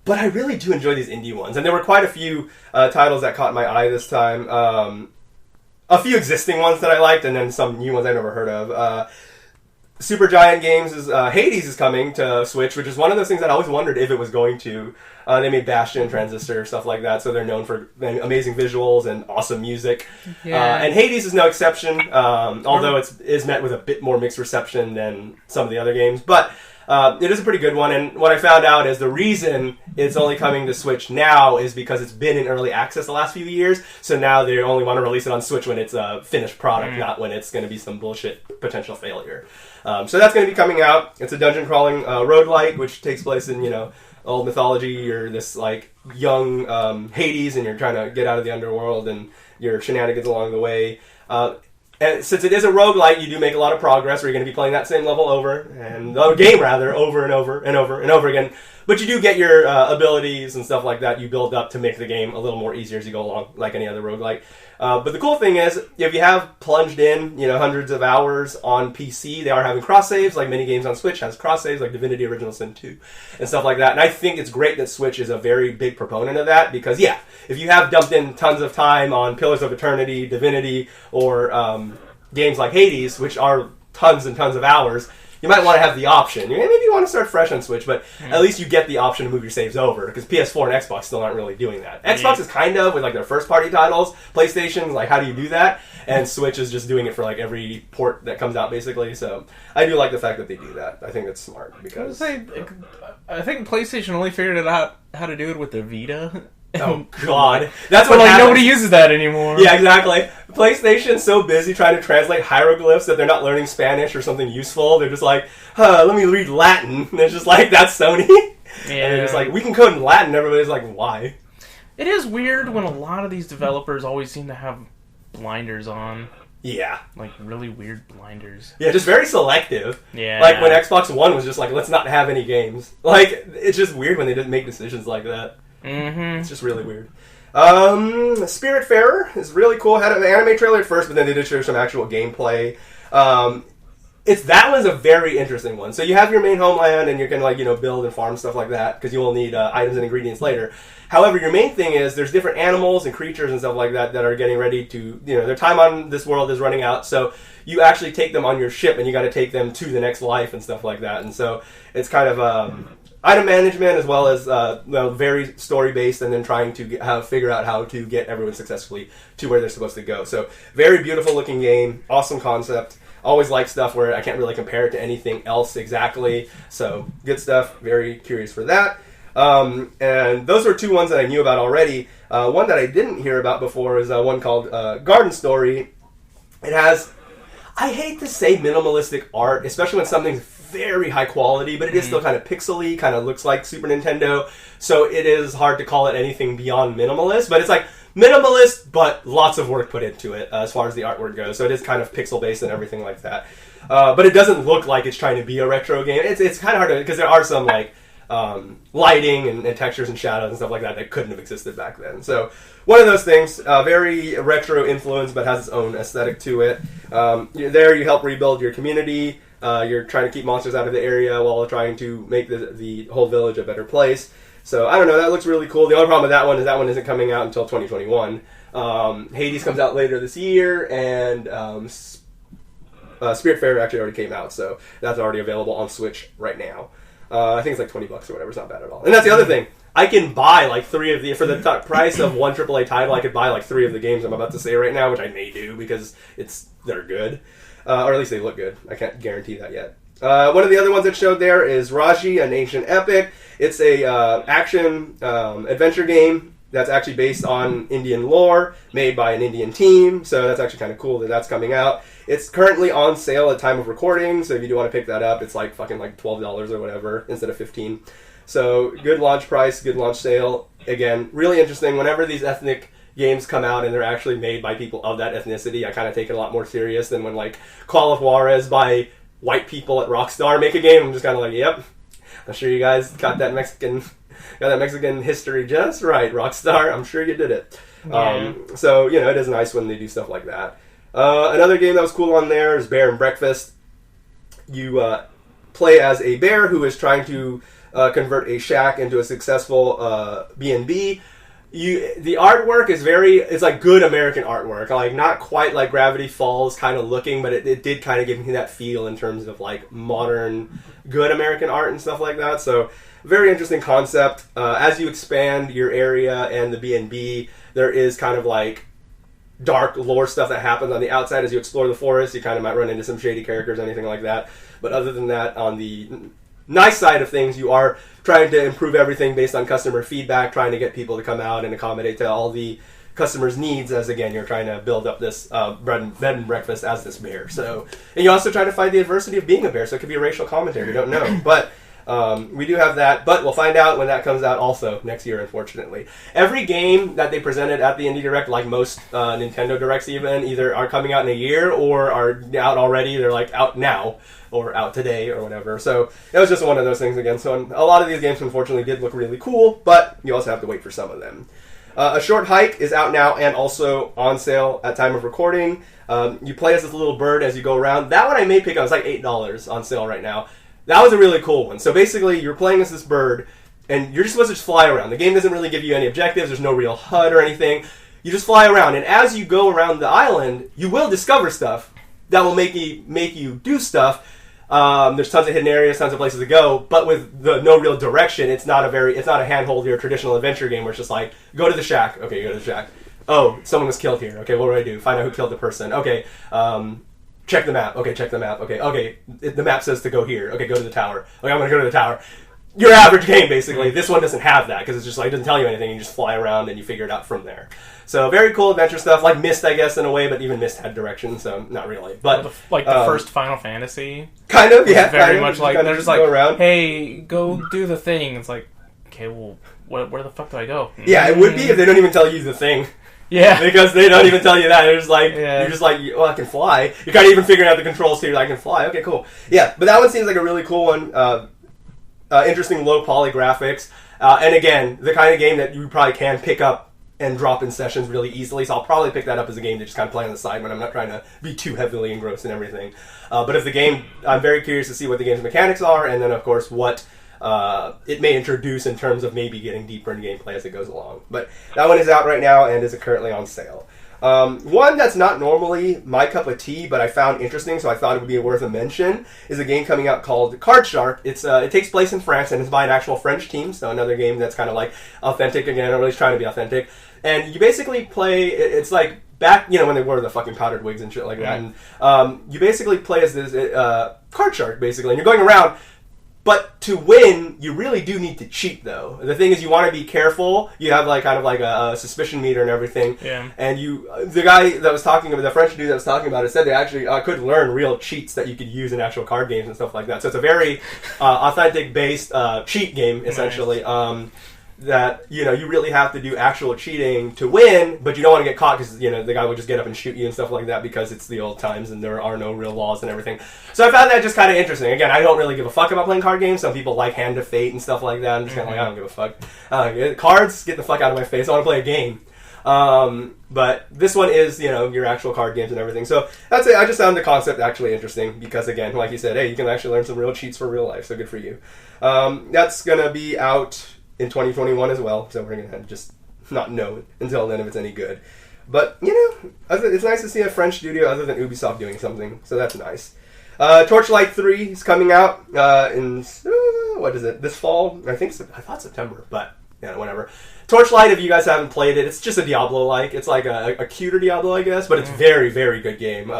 But I really do enjoy these indie ones, and there were quite a few titles that caught my eye this time. A few existing ones that I liked, and then some new ones I never heard of. Supergiant Games Hades is coming to Switch, which is one of those things that I always wondered if it was going to. They made Bastion, Transistor, stuff like that, so they're known for amazing visuals and awesome music. Yeah. And Hades is no exception, although it is met with a bit more mixed reception than some of the other games. But it is a pretty good one, and what I found out is the reason it's only coming to Switch now is because it's been in early access the last few years, so now they only want to release it on Switch when it's a finished product, not when it's going to be some bullshit potential failure. So that's going to be coming out. It's a dungeon crawling roguelike, which takes place in, old mythology. You're this, like, young Hades, and you're trying to get out of the underworld, and your shenanigans along the way. And since it is a roguelike, you do make a lot of progress, where you're going to be playing that same level over and over again. But you do get your abilities and stuff like that you build up to make the game a little more easier as you go along, like any other roguelike. But the cool thing is, if you have plunged in, hundreds of hours on PC, they are having cross-saves, like many games on Switch has cross-saves, like Divinity Original Sin 2, and stuff like that. And I think it's great that Switch is a very big proponent of that, because, if you have dumped in tons of time on Pillars of Eternity, Divinity, or games like Hades, which are tons and tons of hours, you might want to have the option. Maybe you want to start fresh on Switch, but at least you get the option to move your saves over, because PS4 and Xbox still aren't really doing that. Xbox is kind of, with like their first-party titles. PlayStation's like, how do you do that? And Switch is just doing it for like every port that comes out, basically. So I do like the fact that they do that. I think it's smart, because... I think PlayStation only figured it out how to do it with their Vita. Oh God, that's what like happens. nobody uses that anymore. Yeah, exactly. PlayStation's so busy trying to translate hieroglyphs that they're not learning Spanish or something useful. They're just like, let me read Latin. And it's just like, that's Sony. Yeah. And they're just like, we can code in Latin. Everybody's like, why? It is weird when a lot of these developers always seem to have blinders on. Yeah. Like, really weird blinders. Yeah, just very selective. Yeah. Like, when Xbox One was just like, let's not have any games. Like, it's just weird when they didn't make decisions like that. Mm-hmm. It's just really weird. Spiritfarer is really cool. Had an anime trailer at first, but then they did show some actual gameplay. That one's a very interesting one. So you have your main homeland, and you're gonna build and farm stuff like that because you will need items and ingredients later. However, your main thing is there's different animals and creatures and stuff like that that are getting ready to their time on this world is running out. So you actually take them on your ship, and you got to take them to the next life and stuff like that. And so it's kind of item management as well as very story based, and then trying to figure out how to get everyone successfully to where they're supposed to go. So very beautiful looking game, awesome concept. Always like stuff where I can't really compare it to anything else exactly. So good stuff. Very curious for that. And those are two ones that I knew about already. One that I didn't hear about before is one called Garden Story. It has, I hate to say minimalistic art, especially when something's very high quality, but it is still kind of pixely, kind of looks like Super Nintendo. So it is hard to call it anything beyond minimalist, but it's like minimalist, but lots of work put into it as far as the artwork goes. So it is kind of pixel-based and everything like that. But it doesn't look like it's trying to be a retro game. It's kind of hard to, because there are some lighting and textures and shadows and stuff like that couldn't have existed back then. So one of those things, very retro influence, but has its own aesthetic to it. You help rebuild your community. You're trying to keep monsters out of the area while trying to make the whole village a better place. So, I don't know, that looks really cool. The only problem with that one is that one isn't coming out until 2021. Hades comes out later this year, and Spiritfarer actually already came out, so that's already available on Switch right now. I think it's like $20 or whatever, it's not bad at all. And that's the other thing. I can buy like three of for the price of one AAA title, I could buy like three of the games I'm about to say right now, which I may do because they're good. Or at least they look good. I can't guarantee that yet. One of the other ones that showed there is Raji, an Ancient Epic. It's a action adventure game that's actually based on Indian lore, made by an Indian team. So that's actually kind of cool that that's coming out. It's currently on sale at time of recording. So if you do want to pick that up, it's like $12 or whatever instead of $15. So good launch price, good launch sale. Again, really interesting. Whenever these ethnic games come out and they're actually made by people of that ethnicity, I kind of take it a lot more serious than when Call of Juarez by white people at Rockstar make a game. I'm just kind of like, yep, I'm sure you guys got that Mexican history just right, Rockstar. I'm sure you did it. Yeah. So it is nice when they do stuff like that. Another game that was cool on there is Bear and Breakfast. You play as a bear who is trying to convert a shack into a successful B&B. The artwork is it's like good American artwork, like not quite like Gravity Falls kind of looking, but it did kind of give me that feel in terms of like modern good American art and stuff like that. So very interesting concept. As you expand your area and the B&B, there is kind of like dark lore stuff that happens on the outside as you explore the forest. You kind of might run into some shady characters or anything like that. But other than that, on the nice side of things, you are trying to improve everything based on customer feedback, trying to get people to come out and accommodate to all the customers' needs, as again you're trying to build up this bed and breakfast as this bear. So, and you also try to find the adversity of being a bear, so it could be a racial commentary, we don't know. But we do have that, but we'll find out when that comes out also next year, unfortunately. Every game that they presented at the Indie Direct, like most Nintendo Directs even, either are coming out in a year or are out already. They're like out now or out today or whatever. So it was just one of those things again. So a lot of these games unfortunately did look really cool, but you also have to wait for some of them. A Short Hike is out now and also on sale at time of recording. You play as this little bird as you go around. That one I may pick up. It's like $8 on sale right now. That was a really cool one. So basically, you're playing as this bird, and you're just supposed to just fly around. The game doesn't really give you any objectives. There's no real HUD or anything. You just fly around, and as you go around the island, you will discover stuff that will make you do stuff. There's tons of hidden areas, tons of places to go, but with no real direction. It's not a handhold or traditional adventure game where it's just like, go to the shack. Okay, you go to the shack. Oh, someone was killed here. Okay, what do I do? Find out who killed the person. Okay, check the map. Okay, check the map. Okay, the map says to go here. Okay, go to the tower. Okay, I'm going to go to the tower. Your average game, basically. This one doesn't have that, because it's just like, it doesn't tell you anything. You just fly around and you figure it out from there. So, very cool adventure stuff. Like Myst, I guess, in a way, but even Myst had direction, so not really. But the first Final Fantasy. Kind of, yeah. Very much like, they're just like, around. hey, go do the thing. It's like, okay, well, where the fuck do I go? Yeah, it would be if they don't even tell you the thing. Yeah. Because they don't even tell you that. They're just like, Yeah. you're just like, well, I can fly. You're kind of even figuring out the controls here. I can fly. Okay, cool. Yeah, but that one seems like a really cool one. Interesting low poly graphics. And again, the kind of game that you probably can pick up and drop in sessions really easily. So I'll probably pick that up as a game to just kind of play on the side when I'm not trying to be too heavily engrossed in everything. But if the game, I'm very curious to see what the game's mechanics are, and then of course what it may introduce in terms of maybe getting deeper in gameplay as it goes along. But that one is out right now and is currently on sale. One that's not normally my cup of tea, but I found interesting, so I thought it would be worth a mention, is a game coming out called Card Shark. It takes place in France, and it's by an actual French team, so another game that's kind of like authentic again, or at least trying to be authentic. And you basically play, it's like back, when they wore the fucking powdered wigs and shit like that, and you basically play as this Card Shark, basically, and you're going around. But to win, you really do need to cheat, though. The thing is, you want to be careful. You have kind of a suspicion meter and everything. Yeah. And the guy that was talking about, the French dude that was talking about it, said they actually could learn real cheats that you could use in actual card games and stuff like that. So it's a very authentic-based cheat game, essentially. Nice. That you really have to do actual cheating to win, but you don't want to get caught because the guy will just get up and shoot you and stuff like that because it's the old times and there are no real laws and everything. So I found that just kind of interesting. Again, I don't really give a fuck about playing card games. Some people like Hand of Fate and stuff like that. I'm just kind of like, I don't give a fuck. Cards, get the fuck out of my face. I want to play a game. But this one is your actual card games and everything. So that's it. I just found the concept actually interesting because again, like you said, hey, you can actually learn some real cheats for real life. So good for you. That's gonna be out in 2021 as well, so we're going to just not know until then if it's any good. But, it's nice to see a French studio other than Ubisoft doing something, so that's nice. Torchlight 3 is coming out in, what is it, this fall? I thought September, but, whatever. Torchlight, if you guys haven't played it, it's just a Diablo-like. It's like a cuter Diablo, I guess, but it's very, very good game.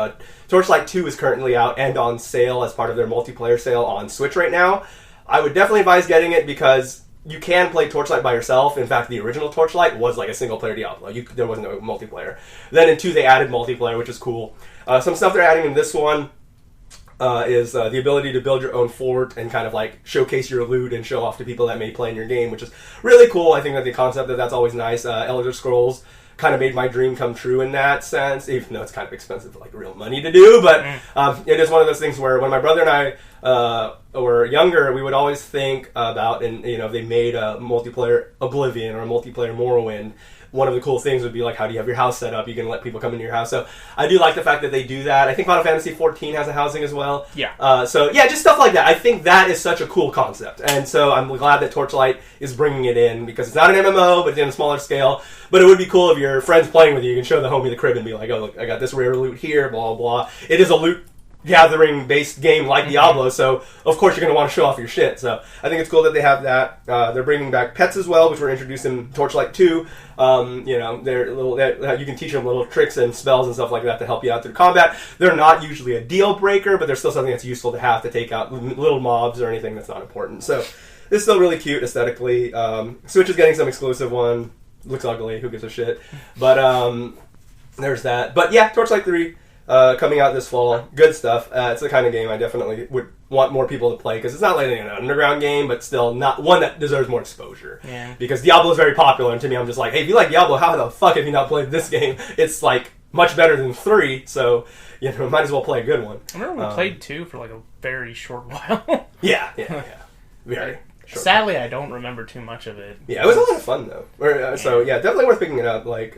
Torchlight 2 is currently out and on sale as part of their multiplayer sale on Switch right now. I would definitely advise getting it because you can play Torchlight by yourself. In fact, the original Torchlight was like a single-player Diablo. There wasn't no multiplayer. Then in 2, they added multiplayer, which is cool. Some stuff they're adding in this one is the ability to build your own fort and kind of like showcase your loot and show off to people that may play in your game, which is really cool. I think that the concept that's always nice. Elder Scrolls kind of made my dream come true in that sense, even though it's kind of expensive, like real money to do. But it is one of those things where when my brother and I were younger, we would always think about, and if they made a multiplayer Oblivion or a multiplayer Morrowind, one of the cool things would be like, how do you have your house set up? You can let people come into your house. So I do like the fact that they do that. I think Final Fantasy XIV has a housing as well. Yeah. So yeah, just stuff like that. I think that is such a cool concept. And so I'm glad that Torchlight is bringing it in because it's not an MMO, but it's in a smaller scale. But it would be cool if your friend's playing with you. You can show the homie the crib and be like, oh, look, I got this rare loot here, blah, blah. It is a loot gathering based game like Diablo, so of course you're going to want to show off your shit. So I think it's cool that they have that. They're bringing back pets as well, which were introduced in Torchlight 2. They're you can teach them little tricks and spells and stuff like that to help you out through combat. They're not usually a deal breaker, but they're still something that's useful to have to take out little mobs or anything that's not important. So it's still really cute aesthetically. Switch is getting some exclusive one. Looks ugly, who gives a shit? But there's that. But yeah, Torchlight 3 coming out this fall. Good stuff. It's the kind of game I definitely would want more people to play because it's not like an underground game, but still not one that deserves more exposure. Yeah. Because Diablo is very popular, and to me, I'm just like, hey, if you like Diablo, how the fuck have you not played this game? It's like much better than 3, so might as well play a good one. I remember we played 2 for like a very short while. Yeah. Very. Short. Sadly, I don't remember too much of it. Yeah, it was a lot of fun though. So yeah, definitely worth picking it up. Like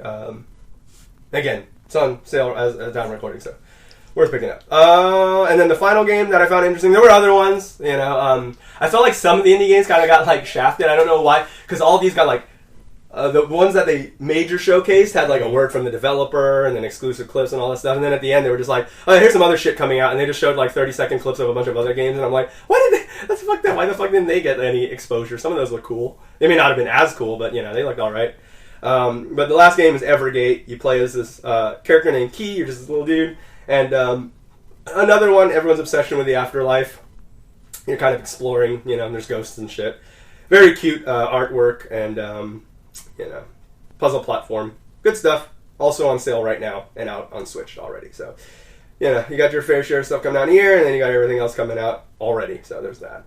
again, it's on sale as a time recording, so worth picking up. And then the final game that I found interesting, there were other ones. I felt like some of the indie games kind of got like shafted. I don't know why, because all of these got like the ones that they major showcased had like a word from the developer and then exclusive clips and all that stuff. And then at the end, they were just like, "Oh, here's some other shit coming out," and they just showed like 30-second clips of a bunch of other games. And I'm like, "Why did they? That's fucked up. Why the fuck didn't they get any exposure?" Some of those look cool. They may not have been as cool, but they looked all right. But the last game is Evergate. You play as this character named Key. You're just this little dude. And another one, everyone's obsession with the afterlife. You're kind of exploring, and there's ghosts and shit. Very cute artwork and, puzzle platform. Good stuff. Also on sale right now and out on Switch already. So, you got your fair share of stuff coming out here, and then you got everything else coming out already. So there's that.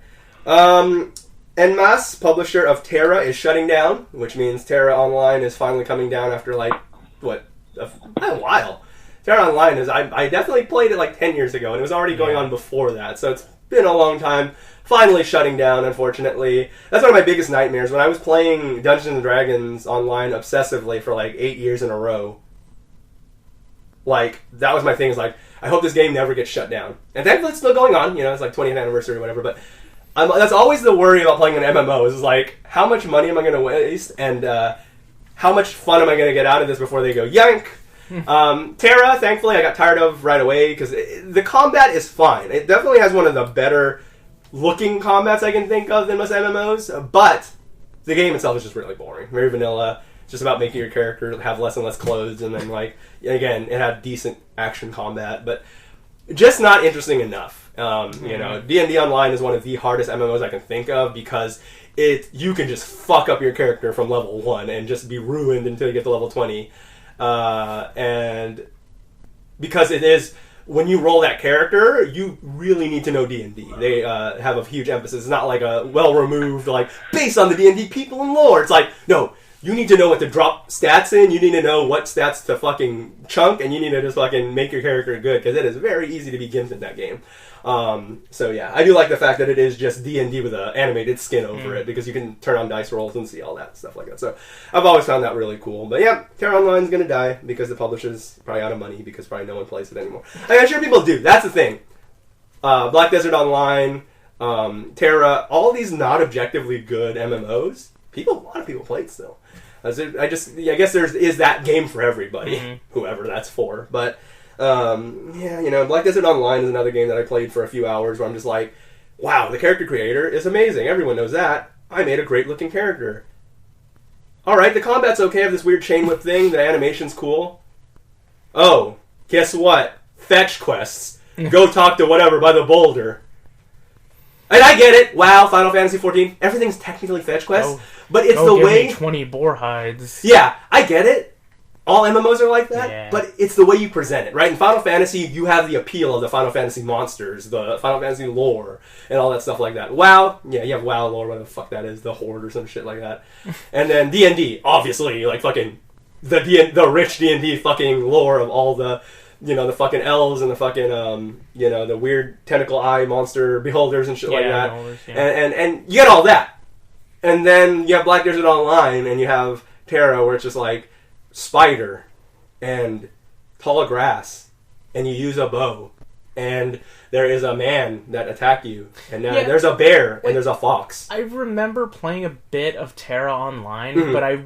Enmas, publisher of Terra, is shutting down, which means Terra Online is finally coming down after, like, a while. Terra Online is... I definitely played it, like, 10 years ago, and it was already going on before that, so it's been a long time. Finally shutting down, unfortunately. That's one of my biggest nightmares. When I was playing Dungeons & Dragons online obsessively for, like, 8 years in a row, like, that was my thing, is like, I hope this game never gets shut down. And thankfully it's still going on, it's like 20th anniversary or whatever, but that's always the worry about playing an MMO, is like, how much money am I going to waste, and how much fun am I going to get out of this before they go yank? Terra, thankfully, I got tired of right away, because the combat is fine. It definitely has one of the better looking combats I can think of than most MMOs, but the game itself is just really boring. Very vanilla. It's just about making your character have less and less clothes, and then, like, again, it had decent action combat, but just not interesting enough. D&D Online is one of the hardest MMOs I can think of, because you can just fuck up your character from level 1 and just be ruined until you get to level 20. And because it is, when you roll that character, you really need to know D&D. They have a huge emphasis. It's not like a well-removed, like, based on the D&D people and lore. It's like, no, you need to know what to drop stats in, you need to know what stats to fucking chunk, and you need to just fucking make your character good, because it is very easy to be gimped in that game. So yeah, I do like the fact that it is just D&D with an animated skin over it, because you can turn on dice rolls and see all that stuff like that. So I've always found that really cool. But yeah, Terra Online's gonna die because the publisher's probably out of money, because probably no one plays it anymore. I'm sure people do. That's the thing. Black Desert Online, Terra, all these not objectively good MMOs, a lot of people play it still. I guess is that game for everybody, whoever that's for. But Black Desert Online is another game that I played for a few hours where I'm just like, wow, the character creator is amazing. Everyone knows that. I made a great looking character. Alright, the combat's okay. I have this weird chain whip thing. The animation's cool. Oh, guess what? Fetch quests. Go talk to whatever by the boulder. And I get it. Wow, Final Fantasy XIV. Everything's technically fetch quests. But it's the way... me 20 boar hides. Yeah, I get it. All MMOs are like that, but it's the way you present it, right? In Final Fantasy, you have the appeal of the Final Fantasy monsters, the Final Fantasy lore, and all that stuff like that. WoW, yeah, you have WoW lore, whatever the fuck that is, the Horde or some shit like that. And then D&D, obviously, like fucking the rich D&D fucking lore of all the, the fucking elves and the fucking, the weird tentacle eye monster beholders and shit like that. And you get all that. And then you have Black Desert Online, and you have Terra, where it's just like spider and tall grass, and you use a bow, and there is a man that attack you, and now there's a bear, and there's a fox. I remember playing a bit of Terra Online, but I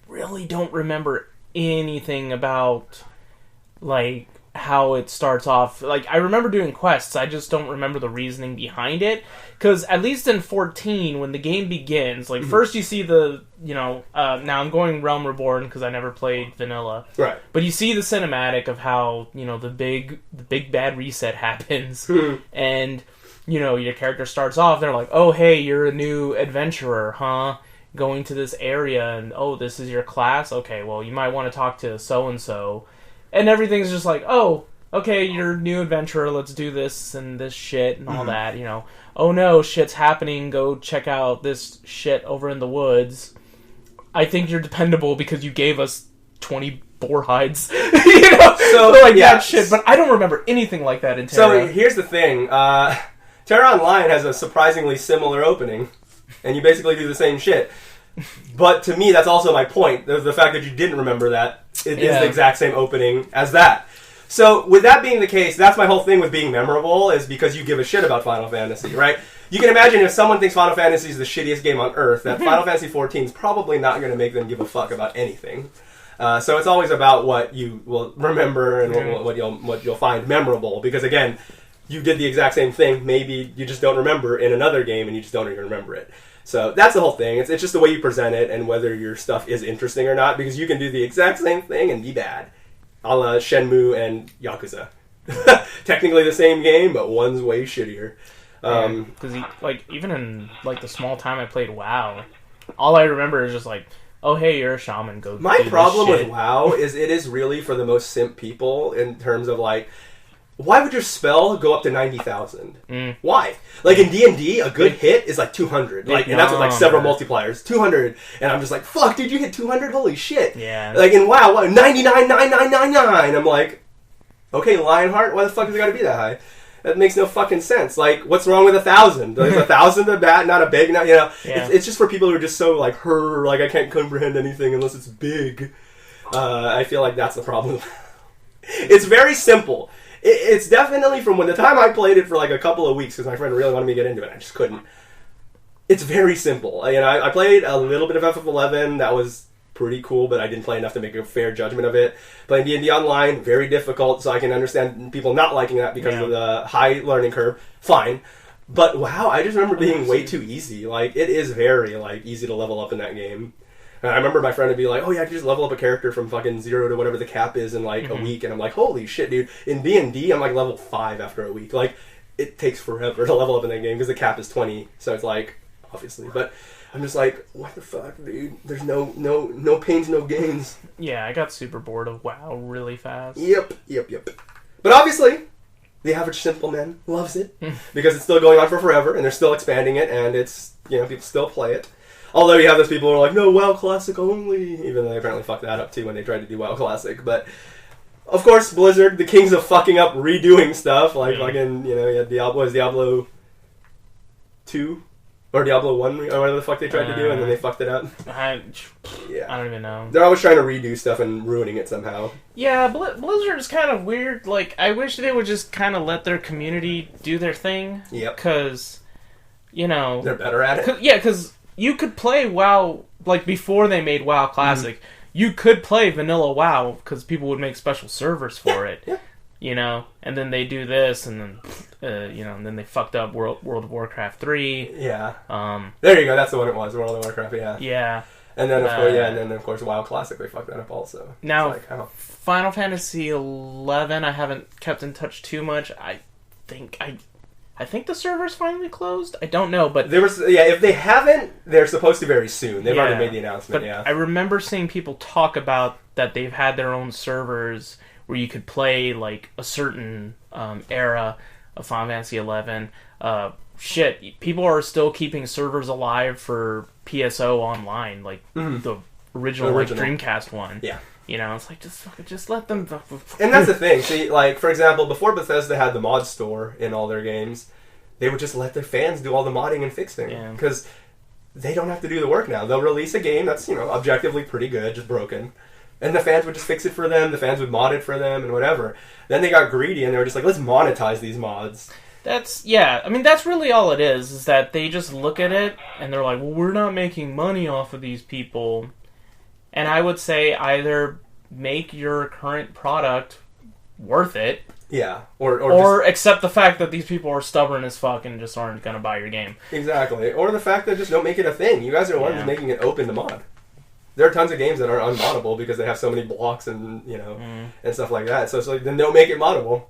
really don't remember anything about, like, how it starts off. Like, I remember doing quests, I just don't remember the reasoning behind it. Because at least in 14, when the game begins, like, first you see the, now I'm going Realm Reborn because I never played vanilla. Right. But you see the cinematic of how, the big bad reset happens. And, your character starts off, they're like, oh, hey, you're a new adventurer, huh? Going to this area, and, oh, this is your class? Okay, well, you might want to talk to so-and-so. And everything's just like, oh, okay, you're a new adventurer, let's do this and this shit and all that, Oh no, shit's happening, go check out this shit over in the woods. I think you're dependable because you gave us 20 boar hides. So that shit. But I don't remember anything like that in Terra. So here's the thing. Terra Online has a surprisingly similar opening, and you basically do the same shit. But to me, that's also my point. The fact that you didn't remember that, it is the exact same opening as that. So, with that being the case, that's my whole thing with being memorable, is because you give a shit about Final Fantasy, right? You can imagine if someone thinks Final Fantasy is the shittiest game on earth, that Final Fantasy XIV is probably not going to make them give a fuck about anything. So it's always about what you will remember and what you'll find memorable, because again, you did the exact same thing, maybe you just don't remember in another game and you just don't even remember it. So that's the whole thing. It's just the way you present it and whether your stuff is interesting or not, because you can do the exact same thing and be bad. A la Shenmue and Yakuza. Technically the same game, but one's way shittier. Because even in the small time I played WoW, all I remember is just like, oh hey, you're a shaman, go. My problem with WoW is it is really for the most simp people in terms of like, why would your spell go up to 90,000? Mm. Why? Like in D&D, a good hit is like 200. Like, and that's with like several multipliers. 200. And I'm just like, fuck, dude, you hit 200? Holy shit. Yeah. Like in WoW, 99,9999. I'm like, okay, Lionheart, why the fuck has it got to be that high? That makes no fucking sense. Like, what's wrong with 1,000? Like, 1,000 a bat, not a big, not, you know. Yeah. It's just for people who are just so like, like I can't comprehend anything unless it's big. I feel like that's the problem. It's very simple. It's definitely from when the time I played it for like a couple of weeks because my friend really wanted me to get into it. I just couldn't. It's very simple. I played a little bit of FF11. That was pretty cool, but I didn't play enough to make a fair judgment of it. Playing D&D Online, very difficult, so I can understand people not liking that because of the high learning curve. Fine. But wow, I just remember being way too easy. Like, it is very like easy to level up in that game. And I remember my friend would be like, oh yeah, I can just level up a character from fucking 0 to whatever the cap is in like a week. And I'm like, holy shit, dude. In D&D, I'm like level 5 after a week. Like, it takes forever to level up in that game because the cap is 20. So it's like, obviously. But I'm just like, what the fuck, dude? There's no pains, no gains. Yeah, I got super bored of WoW really fast. Yep. But obviously, the average simple man loves it because it's still going on for forever and they're still expanding it and it's, people still play it. Although you have those people who are like, no, WoW Classic only, even though they apparently fucked that up too when they tried to do WoW Classic. But, of course, Blizzard, the kings of fucking up redoing stuff, like fucking, you had Diablo 2? Or Diablo 1, or whatever the fuck they tried to do, and then they fucked it up. I don't even know. They're always trying to redo stuff and ruining it somehow. Yeah, Blizzard is kind of weird. Like, I wish they would just kind of let their community do their thing. Yep. Because, they're better at it. Because you could play WoW, like, before they made WoW Classic. You could play vanilla WoW, because people would make special servers for it. Yeah. And then they do this, and then, and then they fucked up World of Warcraft 3. Yeah. There you go, that's the one it was, World of Warcraft, yeah. Yeah. And then, of course, WoW Classic, they fucked that up also. Now, like, Final Fantasy 11, I haven't kept in touch too much. I think the server's finally closed. I don't know, but if they haven't, they're supposed to very soon. They've already made the announcement. But I remember seeing people talk about that they've had their own servers where you could play like a certain era of Final Fantasy 11. People are still keeping servers alive for PSO Online, like the original like Dreamcast one. Yeah. It's like, just let them... And that's the thing. See, like, for example, before Bethesda had the mod store in all their games, they would just let their fans do all the modding and fixing. Because they don't have to do the work now. They'll release a game that's, objectively pretty good, just broken. And the fans would just fix it for them. The fans would mod it for them and whatever. Then they got greedy and they were just like, let's monetize these mods. That's really all it is that they just look at it and they're like, well, we're not making money off of these people. And I would say either make your current product worth it. Yeah. Or accept the fact that these people are stubborn as fuck and just aren't going to buy your game. Exactly. Or the fact that just don't make it a thing. You guys are the ones making it open to mod. There are tons of games that are unmoddable because they have so many blocks and, and stuff like that. So it's like, then don't make it moddable.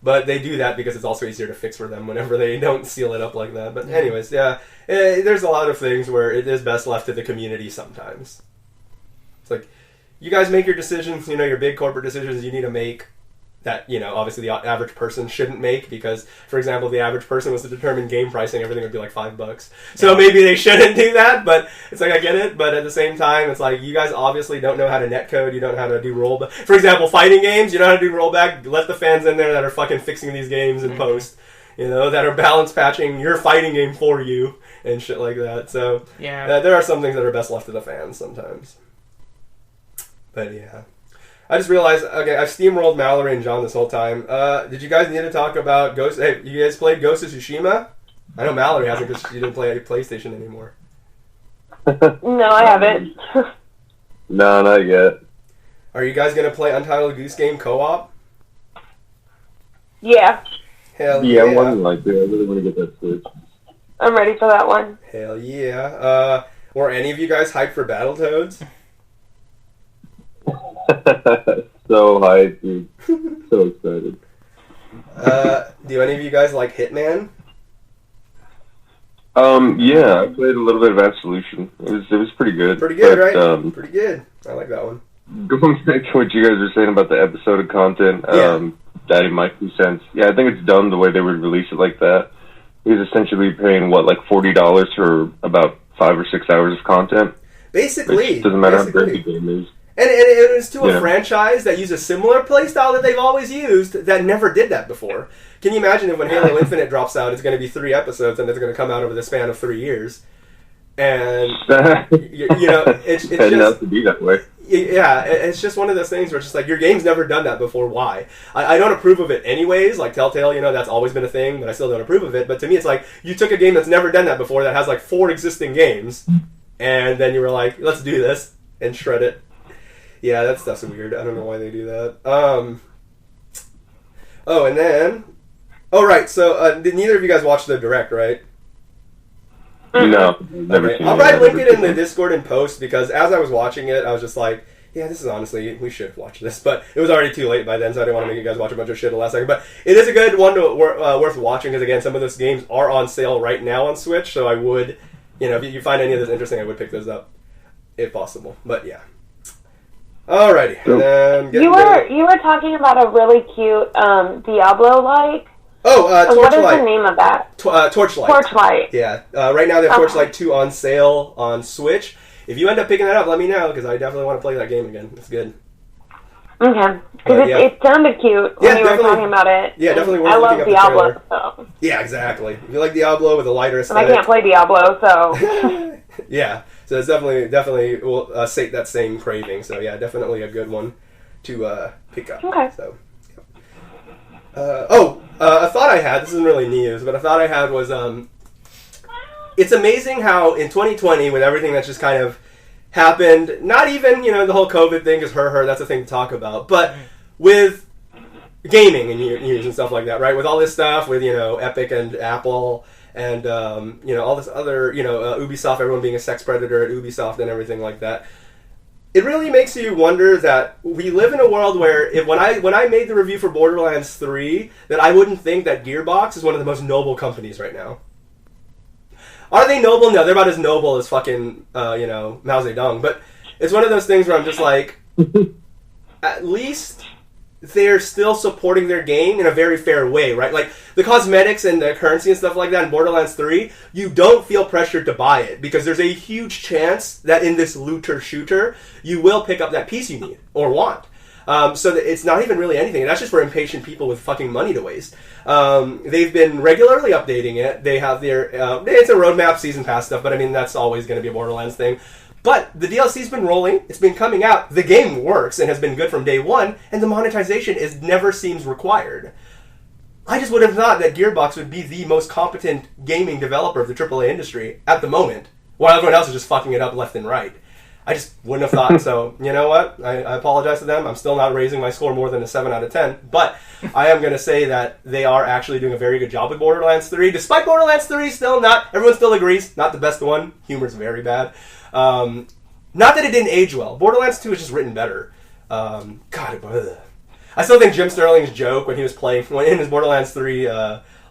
But they do that because it's also easier to fix for them whenever they don't seal it up like that. But anyways, there's a lot of things where it is best left to the community sometimes. It's like, you guys make your decisions, your big corporate decisions you need to make that, obviously the average person shouldn't make because, for example, if the average person was to determine game pricing, everything would be like $5. So maybe they shouldn't do that, but it's like, I get it, but at the same time, it's like, you guys obviously don't know how to netcode, you don't know how to do rollback. For example, fighting games, you know how to do rollback, let the fans in there that are fucking fixing these games in post, that are balance patching your fighting game for you and shit like that. So there are some things that are best left to the fans sometimes. But yeah. I just realized, okay, I've steamrolled Mallory and John this whole time. Did you guys need to talk about Ghost? Hey, you guys played Ghost of Tsushima? I know Mallory hasn't because she didn't play PlayStation anymore. No, I haven't. No, not yet. Are you guys going to play Untitled Goose Game co-op? Yeah. Hell yeah. Yeah, one like that. I really want to get that Switch. I'm ready for that one. Hell yeah. Were any of you guys hyped for Battletoads? So hyped, dude. So excited. Do any of you guys like Hitman? Yeah, I played a little bit of Absolution. It was pretty good. Pretty good, right? Pretty good. I like that one. Going back to what you guys were saying about the episodic content, adding my 2 cents. Yeah, I think it's dumb the way they would release it like that. He's essentially paying, what, like $40 for about 5 or 6 hours of content? Basically. It doesn't matter how great the game is. And it was to a franchise that used a similar playstyle that they've always used that never did that before. Can you imagine if when Halo Infinite drops out, it's going to be 3 episodes and it's going to come out over the span of 3 years? And, it's it just... has to be that way. Yeah, it's just one of those things where it's just like, your game's never done that before, why? I don't approve of it anyways, like Telltale, that's always been a thing, but I still don't approve of it. But to me, it's like, you took a game that's never done that before, that has like 4 existing games, and then you were like, let's do this, and shred it. Yeah, that stuff's weird. I don't know why they do that. Right, so neither of you guys watched the Direct, right? No, never seen it. I'll probably link it in the Discord and post, because as I was watching it, I was just like, yeah, this is honestly, we should have watched this, but it was already too late by then, so I didn't want to make you guys watch a bunch of shit at the last second. But it is a good one to worth watching, because again, some of those games are on sale right now on Switch, so I would, if you find any of this interesting, I would pick those up, if possible. But yeah. Alrighty. And then you were talking about a really cute Diablo-like. Torchlight. What is the name of that? Torchlight. Torchlight. Yeah. Right now they have Torchlight 2 on sale on Switch. If you end up picking that up, let me know, because I definitely want to play that game again. It's good. Okay. Because it sounded cute when you were talking about it. Yeah, definitely worth I looking love up Diablo, the trailer. so. Yeah, exactly. If you like Diablo with a lighter And aesthetic. I can't play Diablo, so. Yeah. So it's definitely will sate that same craving. So yeah, definitely a good one to pick up. Okay. So. A thought I had. This isn't really news, but a thought I had was it's amazing how in 2020, with everything that's just kind of happened, not even the whole COVID thing, because that's a thing to talk about, but with gaming and news and stuff like that, right? With all this stuff with Epic and Apple. And, all this other, Ubisoft, everyone being a sex predator at Ubisoft and everything like that. It really makes you wonder that we live in a world where when I made the review for Borderlands 3, that I wouldn't think that Gearbox is one of the most noble companies right now. Are they noble? No, they're about as noble as fucking, Mao Zedong. But it's one of those things where I'm just like, at least they're still supporting their game in a very fair way, right? Like, the cosmetics and the currency and stuff like that in Borderlands 3, you don't feel pressured to buy it, because there's a huge chance that in this looter-shooter, you will pick up that piece you need, or want. So that it's not even really anything. That's just for impatient people with fucking money to waste. They've been regularly updating it. They have their... it's a roadmap, season pass stuff, but I mean, that's always going to be a Borderlands thing. But the DLC's been rolling, it's been coming out, the game works and has been good from day one, and the monetization never seems required. I just would have thought that Gearbox would be the most competent gaming developer of the AAA industry at the moment, while everyone else is just fucking it up left and right. I just wouldn't have thought, so you know what? I apologize to them. I'm still not raising my score more than a 7 out of 10, but I am going to say that they are actually doing a very good job with Borderlands 3, despite Borderlands 3 still not, everyone still agrees, not the best one. Humor's very bad. Not that it didn't age well. Borderlands 2 is just written better. I still think Jim Sterling's joke when he was playing, in his Borderlands 3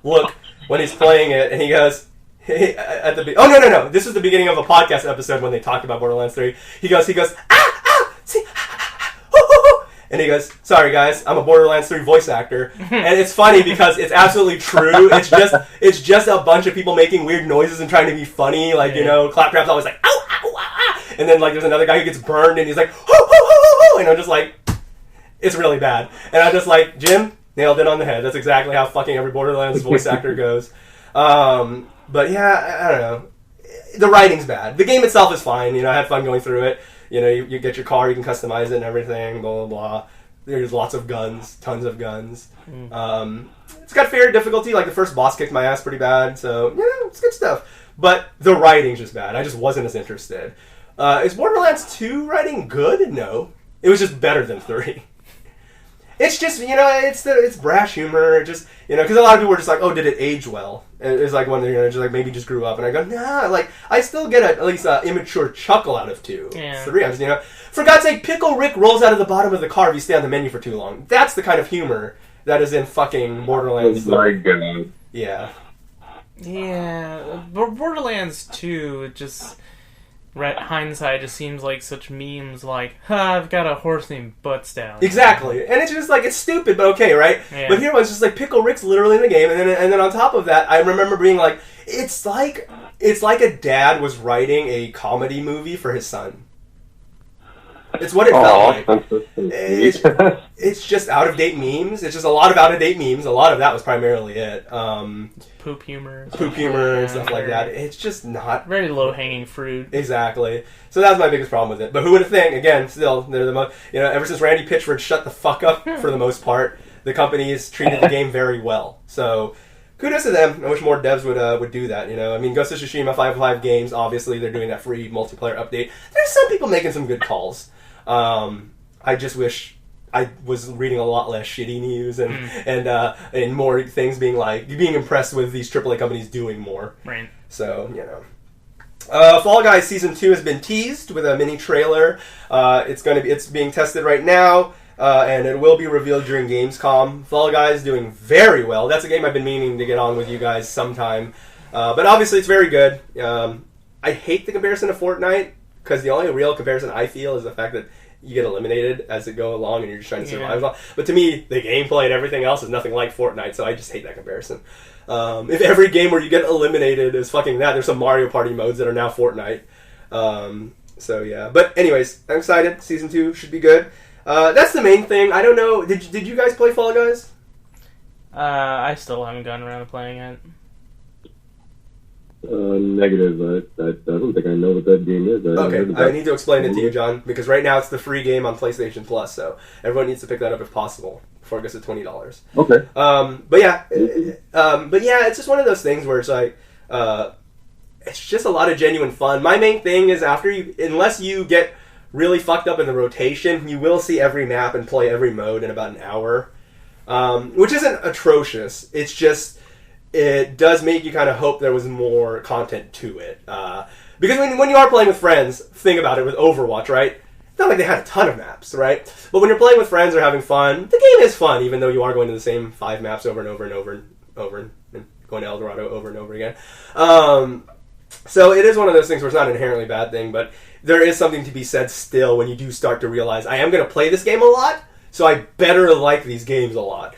look, when he's playing it, and he goes, no, this was the beginning of a podcast episode when they talked about Borderlands 3. He goes, see, and he goes, sorry guys, I'm a Borderlands 3 voice actor. And it's funny because it's absolutely true. It's just a bunch of people making weird noises and trying to be funny, like, Claptrap's always like, ow, ow, ow, ow. And then, like, there's another guy who gets burned and he's like, ho, ho, ho, ho, ho. And I'm just like, it's really bad. And I'm just like, Jim, nailed it on the head. That's exactly how fucking every Borderlands voice actor goes. But yeah, I don't know. The writing's bad. The game itself is fine. I had fun going through it. You get your car, you can customize it and everything, blah, blah, blah. There's lots of guns, tons of guns. It's got fair difficulty. Like, the first boss kicked my ass pretty bad, so, it's good stuff. But the writing's just bad. I just wasn't as interested. Is Borderlands 2 writing good? No. It was just better than 3. It's just, it's brash humor, just, because a lot of people were just like, oh, did it age well? And it's like when they're, just like, maybe just grew up. And I go, nah, like, I still get at least an immature chuckle out of 2. Yeah. 3, I'm just, for God's sake, Pickle Rick rolls out of the bottom of the car if you stay on the menu for too long. That's the kind of humor that is in fucking Borderlands. Oh my God. Yeah. Yeah, Borderlands 2, just... hindsight just seems like such memes like, I've got a horse named Buttsdown. Exactly. And it's just like, it's stupid, but okay, right? Yeah. But here was just like Pickle Rick's literally in the game, and then on top of that, I remember being like, it's like a dad was writing a comedy movie for his son. It's what it felt like. It's just out-of-date memes. It's just a lot of out-of-date memes. A lot of that was primarily it. Poop humor. And stuff like that. It's just not... Very low-hanging fruit. Exactly. So that's my biggest problem with it. But who would have think? Again, still, they're the most... ever since Randy Pitchford shut the fuck up for the most part, the company's treated the game very well. So... kudos to them. I wish more devs would do that, I mean, Ghost of Tsushima 5 Games, obviously, they're doing that free multiplayer update. There's some people making some good calls. I just wish I was reading a lot less shitty news and more things being impressed with these AAA companies doing more. Right. So, Fall Guys Season 2 has been teased with a mini trailer. It's being tested right now. And it will be revealed during Gamescom. Fall Guys doing very well. That's a game I've been meaning to get on with you guys sometime. But obviously it's very good. I hate the comparison to Fortnite, because the only real comparison I feel is the fact that you get eliminated as it go along and you're just trying to survive. Yeah. But to me, the gameplay and everything else is nothing like Fortnite, so I just hate that comparison. If every game where you get eliminated is fucking that, there's some Mario Party modes that are now Fortnite. So yeah. But anyways, I'm excited. Season 2 should be good. That's the main thing. I don't know. Did you guys play Fall Guys? I still haven't gotten around to playing it. Negative. I don't think I know what that game is. I need to explain it to you, John, because right now it's the free game on PlayStation Plus, so everyone needs to pick that up if possible before it gets to $20. Okay. But yeah, it's just one of those things where it's like, it's just a lot of genuine fun. My main thing is unless you get really fucked up in the rotation, you will see every map and play every mode in about an hour, which isn't atrocious. It's just, it does make you kind of hope there was more content to it. Because when you are playing with friends, think about it with Overwatch, right? It's not like they had a ton of maps, right? But when you're playing with friends or having fun, the game is fun, even though you are going to the same 5 maps over and over and over and over, and going to El Dorado over and over again. So it is one of those things where it's not an inherently bad thing, but there is something to be said still when you do start to realize, I am going to play this game a lot, so I better like these games a lot.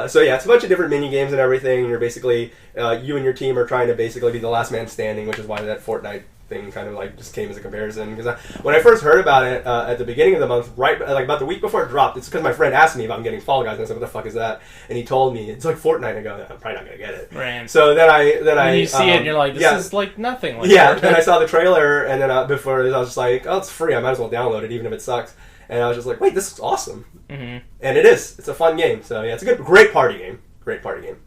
So yeah, it's a bunch of different mini games and everything, and you're basically, you and your team are trying to basically be the last man standing, which is why that Fortnite thing kind of just came as a comparison. Because when I first heard about it at the beginning of the month, right about the week before it dropped, it's because my friend asked me if I'm getting Fall Guys, and I said, what the fuck is that? And he told me, it's like Fortnite. I go, I'm probably not going to get it. Right. So then I you see it and you're like, this is like nothing. Like yeah, then I saw the trailer, and then before I was just like, oh, it's free, I might as well download it, even if it sucks. And I was just like, wait, this is awesome. Mm-hmm. And it is. It's a fun game. So yeah, it's a great party game. Great party game.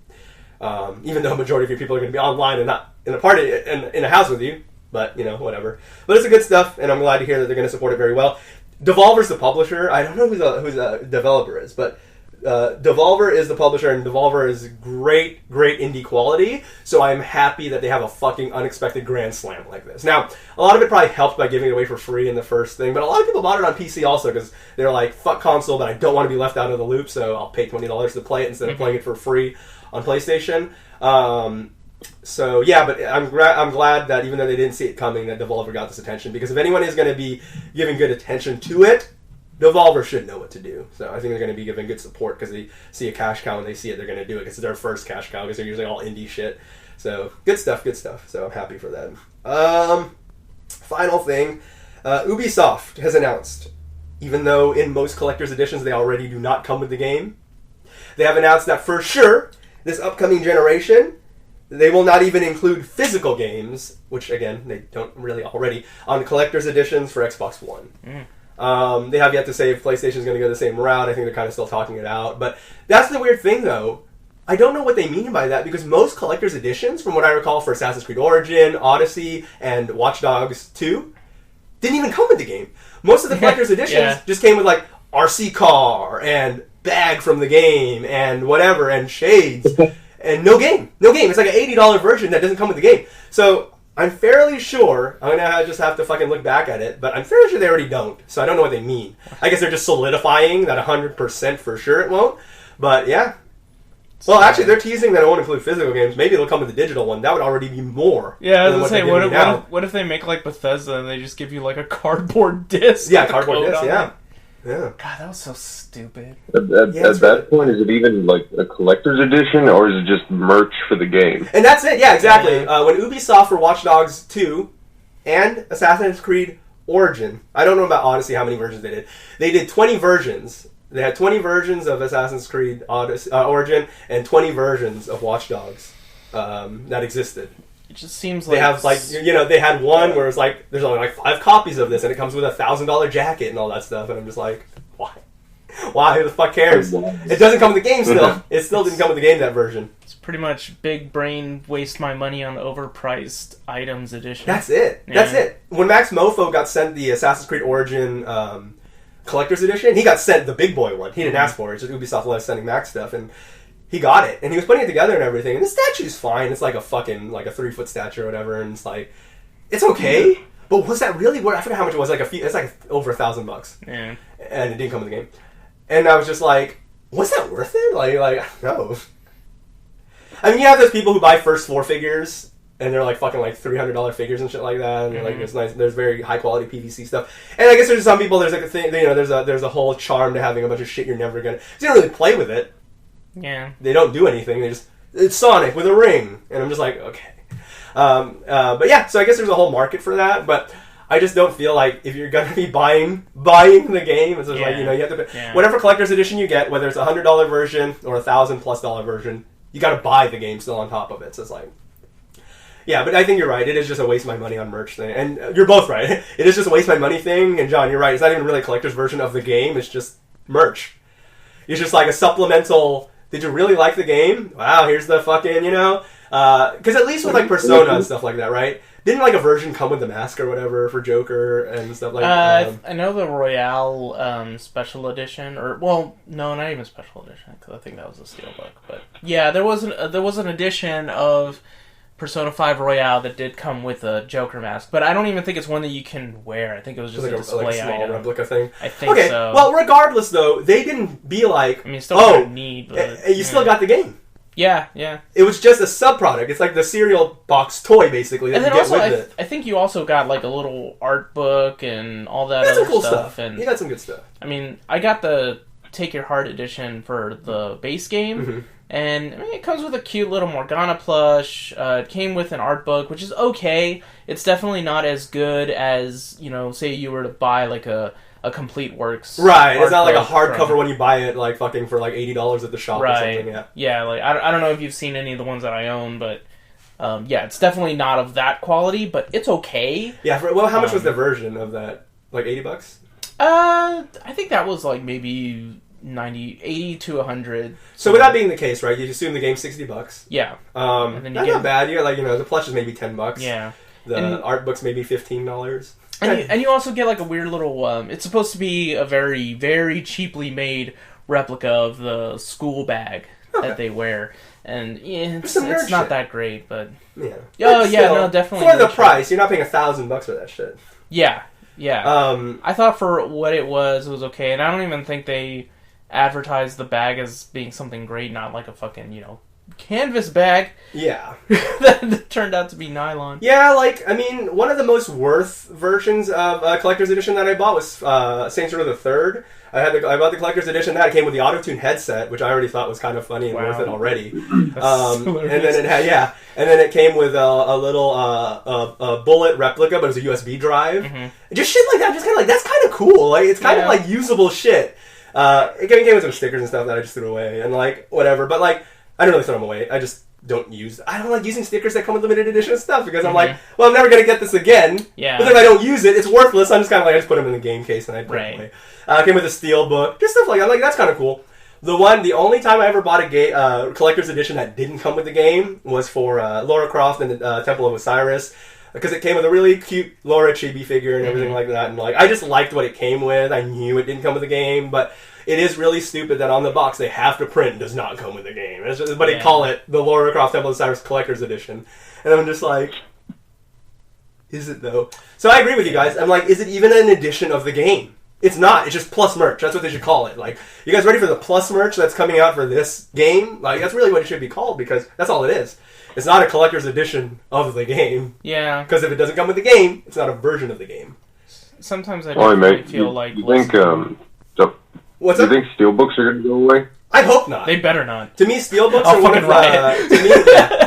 Even though a majority of your people are going to be online and not in a party, in a house with you. But, whatever. But it's a good stuff, and I'm glad to hear that they're going to support it very well. Devolver's the publisher. I don't know who the developer is, but Devolver is the publisher, and Devolver is great indie quality, so I'm happy that they have a fucking unexpected grand slam like this. Now, a lot of it probably helped by giving it away for free in the first thing, but a lot of people bought it on PC also, because they're like, fuck console, but I don't want to be left out of the loop, so I'll pay $20 to play it instead of playing it for free on PlayStation. So yeah, but I'm glad that even though they didn't see it coming, that Devolver got this attention, because if anyone is going to be giving good attention to it, Devolver should know what to do. So I think they're going to be giving good support, because they see a cash cow and they see it, they're going to do it, because it's their first cash cow, because they're usually all indie shit. So good stuff. So I'm happy for them. Final thing, Ubisoft has announced, even though in most collector's editions they already do not come with the game, they have announced that for sure this upcoming generation, they will not even include physical games, which again, they don't really already, on collector's editions for Xbox One. They have yet to say if PlayStation's going to go the same route. I think they're kind of still talking it out. But that's the weird thing, though. I don't know what they mean by that, because most collector's editions, from what I recall for Assassin's Creed Origin, Odyssey, and Watch Dogs 2, didn't even come with the game. Most of the collector's editions just came with, like, RC car, and bag from the game, and whatever, and shades, and no game. It's like an $80 version that doesn't come with the game. So I'm fairly sure, I'm going to just have to fucking look back at it, but I'm fairly sure they already don't, so I don't know what they mean. I guess they're just solidifying that 100% for sure it won't, but yeah. Well, actually, they're teasing that it won't include physical games. Maybe it'll come with the digital one. That would already be more. Yeah, I was than gonna say, they're giving now. what if they make like Bethesda and they just give you like a cardboard disc? Yeah, with a cardboard code disc. on Yeah, it? yeah. God, that was so stupid. At it's that point, is it even like a collector's edition, or is it just merch for the game? And that's it. Yeah, exactly. When Ubisoft for Watch Dogs 2 and Assassin's Creed Origin, I don't know about Odyssey how many versions they did. They did 20 versions. They had 20 versions of Assassin's Creed Origin and 20 versions of Watch Dogs that existed. It just seems like They have like they had one where it's like there's only like 5 copies of this and it comes with a $1,000 jacket and all that stuff, and I'm just like, why? Why? Who the fuck cares? It doesn't come with the game still. It still didn't come with the game, that version. It's pretty much big brain waste my money on overpriced items edition. That's it. Yeah. That's it. When Max Mofo got sent the Assassin's Creed Origin Collector's Edition, he got sent the big boy one. He didn't ask for it. It's just Ubisoft was sending Max stuff, and he got it. And he was putting it together and everything. And the statue's fine. It's like a fucking, like a 3-foot statue or whatever, and it's like, it's okay. But was that really worth? I forget how much it was. It's like over $1,000. Yeah. And it didn't come with the game. And I was just like, was that worth it? Like no. I mean, you have those people who buy first floor figures, and they're like fucking like $300 figures and shit like that. And they're like, it's nice. There's very high quality PVC stuff. And I guess there's some people. There's like a thing. There's a whole charm to having a bunch of shit you're never gonna. You don't really play with it. Yeah. They don't do anything. It's Sonic with a ring, and I'm just like, okay. But yeah, so I guess there's a whole market for that, but I just don't feel like if you're gonna be buying the game, it's just like, you have to pay, whatever collector's edition you get, whether it's $100 version or $1,000+ version, you gotta buy the game still on top of it. So it's like, yeah, but I think you're right. It is just a waste my money on merch thing, and you're both right. It is just a waste my money thing, and John, you're right. It's not even really a collector's version of the game. It's just merch. It's just like a supplemental. Did you really like the game? Wow, here's the fucking, because at least with like Persona and stuff like that, right? Didn't like a version come with the mask or whatever for Joker and stuff like that? I know the Royale Special Edition, no, not even Special Edition, because I think that was a Steelbook. But yeah, there was an edition of Persona 5 Royale that did come with a Joker mask, but I don't even think it's one that you can wear. I think it was just like a display like a small item. replica thing. I think okay, so. well, regardless though, they didn't be like, I mean, still kind of neat, but you still got the game. Yeah. It was just a sub-product. It's like the cereal box toy, basically, that And then you get also, with it. I think you also got like a little art book and all that That's other some cool stuff. And you got some good stuff. I mean, I got the Take Your Heart edition for the base game, and I mean, it comes with a cute little Morgana plush. It came with an art book, which is okay. It's definitely not as good as, say you were to buy like a complete works. Right, it's not like a book hardcover from- when you buy it like fucking for like $80 at the shop or something. Yeah. Like I don't know if you've seen any of the ones that I own, but it's definitely not of that quality, but it's okay. Yeah. How much was the version of that? Like $80? I think that was like maybe 80 to 100. So with that being the case, right? You assume the game's $60. Yeah. And then you that's get not bad. You got like the plush is maybe $10. Yeah. The art book's maybe $15. And you also get like a weird little. It's supposed to be a very, very cheaply made replica of the school bag that they wear, and it's not that great, but yeah. Oh But yeah, still, no, definitely for the nerd shit. price. You're not paying $1,000 for that shit. Yeah. Yeah. I thought for what it was okay, and I don't even think they advertised the bag as being something great, not like a fucking canvas bag. Yeah. that turned out to be nylon. Yeah, one of the most worth versions of collector's edition that I bought was Saints Row the Third. I bought the collector's edition. That it came with the auto-tune headset, which I already thought was kind of funny and worth it already. And then it came with a little bullet replica, but it was a USB drive. Just shit like that. Just kind of like that's kind of cool. Like it's kind of like usable shit. It came with some stickers and stuff that I just threw away and like whatever. But like I don't really throw them away. I just don't use. I don't like using stickers that come with limited edition stuff because I'm like, well, I'm never gonna get this again. Yeah. But if I don't use it, it's worthless. I'm just kind of like I just put them in the game case and I put them away. Came with a steel book, just stuff like that. Like that's kind of cool. The only time I ever bought a collector's edition that didn't come with the game was for Lara Croft and the Temple of Osiris. Because it came with a really cute Laura Chibi figure and everything like that, and like I just liked what it came with. I knew it didn't come with the game, but it is really stupid that on the box they have to print does not come with the game. But they call it the Lara Croft Temple of Osiris Collector's Edition, and I'm just like, is it though? So I agree with you guys. I'm like, is it even an edition of the game? It's not. It's just plus merch. That's what they should call it. Like, you guys ready for the plus merch that's coming out for this game? Like, that's really what it should be called because that's all it is. It's not a collector's edition of the game. Yeah. Because if it doesn't come with the game, it's not a version of the game. Sometimes I Well, definitely mate, feel like... you think What's do up? you think steelbooks are going to go away? I hope not. They better not. To me, steelbooks I'll are one of fucking riot.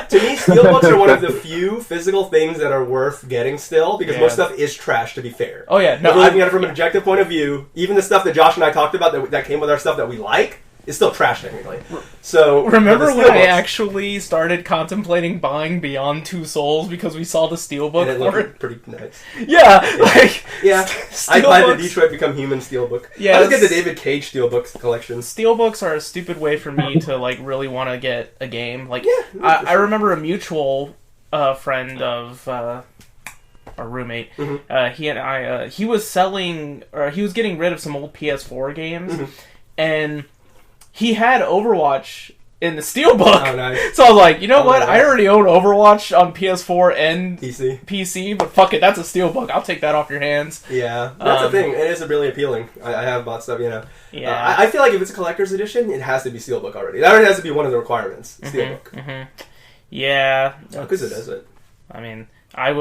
to me, steelbooks are one of the few physical things that are worth getting still because most stuff is trash. To be fair, Oh, yeah. if we're No, looking at it from an objective point of view, even the stuff that Josh and I talked about that came with our stuff that we like is still trash technically. So remember but the when I steelbooks- actually started contemplating buying Beyond Two Souls because we saw the steelbook and it for it? looked pretty nice. Yeah, like... Yeah, I buy the Steelbooks- Detroit Become Human steelbook. Yeah, I just get the it's- David Cage steelbook collection. Steelbooks are a stupid way for me to like really want to get a game. Like, Yeah, I remember a mutual friend of our roommate. Mm-hmm. He and I, he was selling, or he was getting rid of some old PS4 games, Mm-hmm. and he had Overwatch in the steelbook. Oh, nice. So I was like, you know Oh, what? nice. I already own Overwatch on PS4 and PC. PC, but fuck it, that's a steelbook. I'll take that off your hands. Yeah, that's the Um, thing. It is really appealing. I have bought stuff, you know. Yeah. I feel like if it's a collector's edition, it has to be steelbook already. That already has to be one of the requirements. Steelbook. Yeah. Because it isn't. I mean, I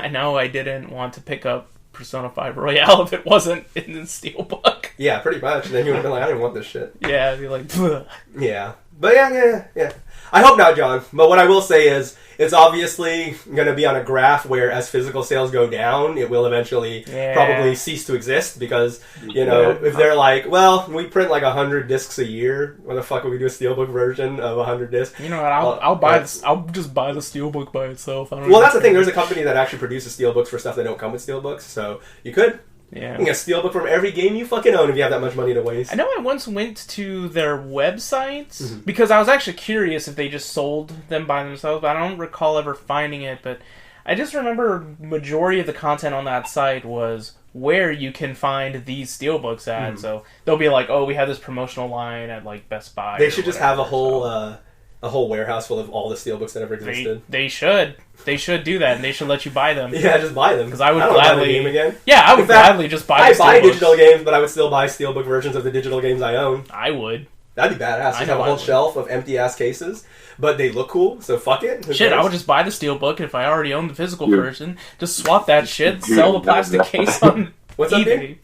know I didn't want to pick up Persona 5 Royale if it wasn't in the steelbook. Yeah, pretty much. And then you would have been like, I don't want this shit. Yeah, I'd be like, "Bleh." Yeah. But yeah. I hope not, John. But what I will say is, it's obviously going to be on a graph where as physical sales go down, it will eventually Yeah. probably cease to exist because, you know, if they're like, well, we print like 100 discs a year, what the fuck would we do a steelbook version of 100 discs? You know what? I'll buy this. I'll just buy the steelbook by itself. I don't Well, even that's the thing. care. There's a company that actually produces steelbooks for stuff that don't come with steelbooks, so you could. Yeah. You can get a steelbook from every game you fucking own if you have that much money to waste. I know I once went to their website Mm-hmm. because I was actually curious if they just sold them by themselves, but I don't recall ever finding it. But I just remember majority of the content on that site was where you can find these steelbooks at. So they'll be like, "Oh, we have this promotional line at like Best Buy." They or should just whatever, have so. a whole warehouse full of all the steelbooks that ever existed. They should. They should do that, and they should let you buy them. Yeah, just buy them. 'Cause I would don't wanna buy the gladly- game again. Yeah, I would In fact, gladly just buy I the buy steelbooks. digital games, but I would still buy steelbook versions of the digital games I own. I would. That'd be badass. Just know have a I whole would. shelf of empty ass cases, but they look cool, so fuck it. Who Shit, I cares? would just buy the steelbook if I already own the physical Dude. version. Just swap that shit, sell the plastic case on What's up, eBay. dude?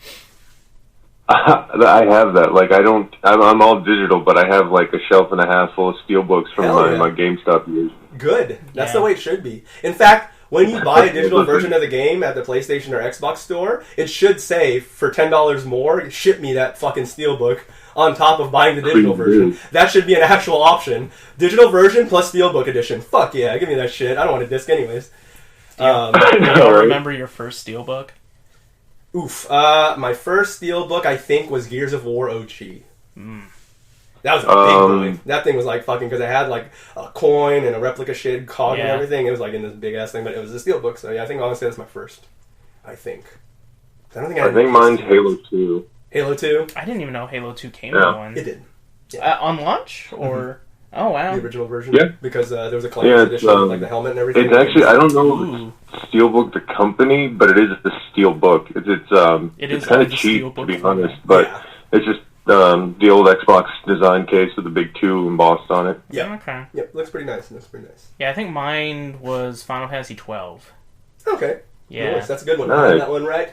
I have that. Like, I'm all digital, but I have like a shelf and a half full of steelbooks from Hell yeah. my GameStop years. Good. That's Yeah. the way it should be. In fact, when you buy a digital version of the game at the PlayStation or Xbox store, it should say, for $10 more, ship me that fucking steelbook on top of buying the digital Please version. do. That should be an actual option. Digital version plus steelbook edition. Fuck yeah, give me that shit. I don't want a disc anyways. Do you Alright. remember your first steelbook? My first steelbook, I think, was Gears of War OG. That was a big boy. That thing was like fucking, because it had like a coin and a replica shade cog and Yeah. everything. It was like in this big ass thing, but it was a steelbook. So yeah, I think honestly that's my first. I think. I don't think I think mine's Halo 2. Halo 2. I didn't even know Halo 2 came Yeah. on one. It did. On launch? Or... Oh, wow. The original version. Yeah. Because there was a collector's Yeah, it's, edition with like the helmet and everything. It's actually, I don't know if Ooh. it's Steelbook the company, but it is the Steelbook. It It's is kind of the cheap, Steelbook to be company. honest, but Yeah. it's just the old Xbox design case with the big 2 embossed on it. Yeah. Okay. Yep. Looks pretty nice. Looks pretty nice. Yeah, I think mine was Final Fantasy 12. Okay. Yeah. Nice. That's a good one. Nice. Got that one right.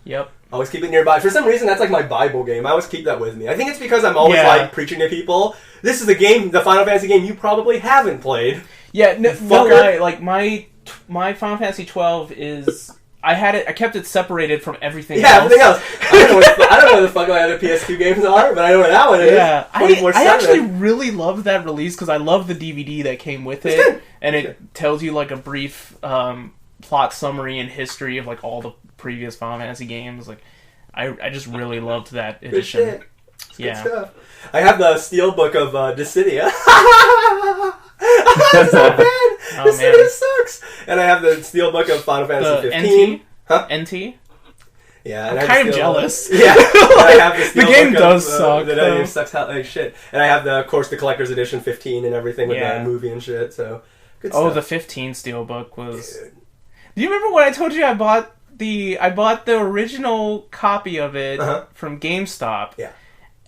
Yep. Always keep it nearby. For some reason, that's like my Bible game. I always keep that with me. I think it's because I'm always Yeah. like preaching to people. This is the game, the Final Fantasy game you probably haven't played. Yeah, no fucker. lie. Like, my Final Fantasy 12 is... I kept it separated from everything Yeah, else. everything else. I don't know where the fuck my other PS2 games are, but I know where that one is. Yeah, I 24/7. actually really loved that release because I love the DVD that came with It's it, good. and it tells you like a brief plot summary and history of like all the previous Final Fantasy games. Like, I just really loved that Good edition. shit. It's good Yeah. stuff. I have the steelbook of Dissidia. That's so bad. Oh, Dissidia man. sucks. And I have the steelbook of Final Fantasy The 15. NT? Huh? NT? Yeah, I'm and I kind of still- jealous. Yeah, and I have the, The game steelbook does of, suck, The though. game sucks like shit, and I have of course the collector's edition 15 and everything with Yeah. the movie and shit. So good Oh, stuff. the 15 steelbook was. Dude. Do you remember when I told you I bought the original copy of it from GameStop. Yeah.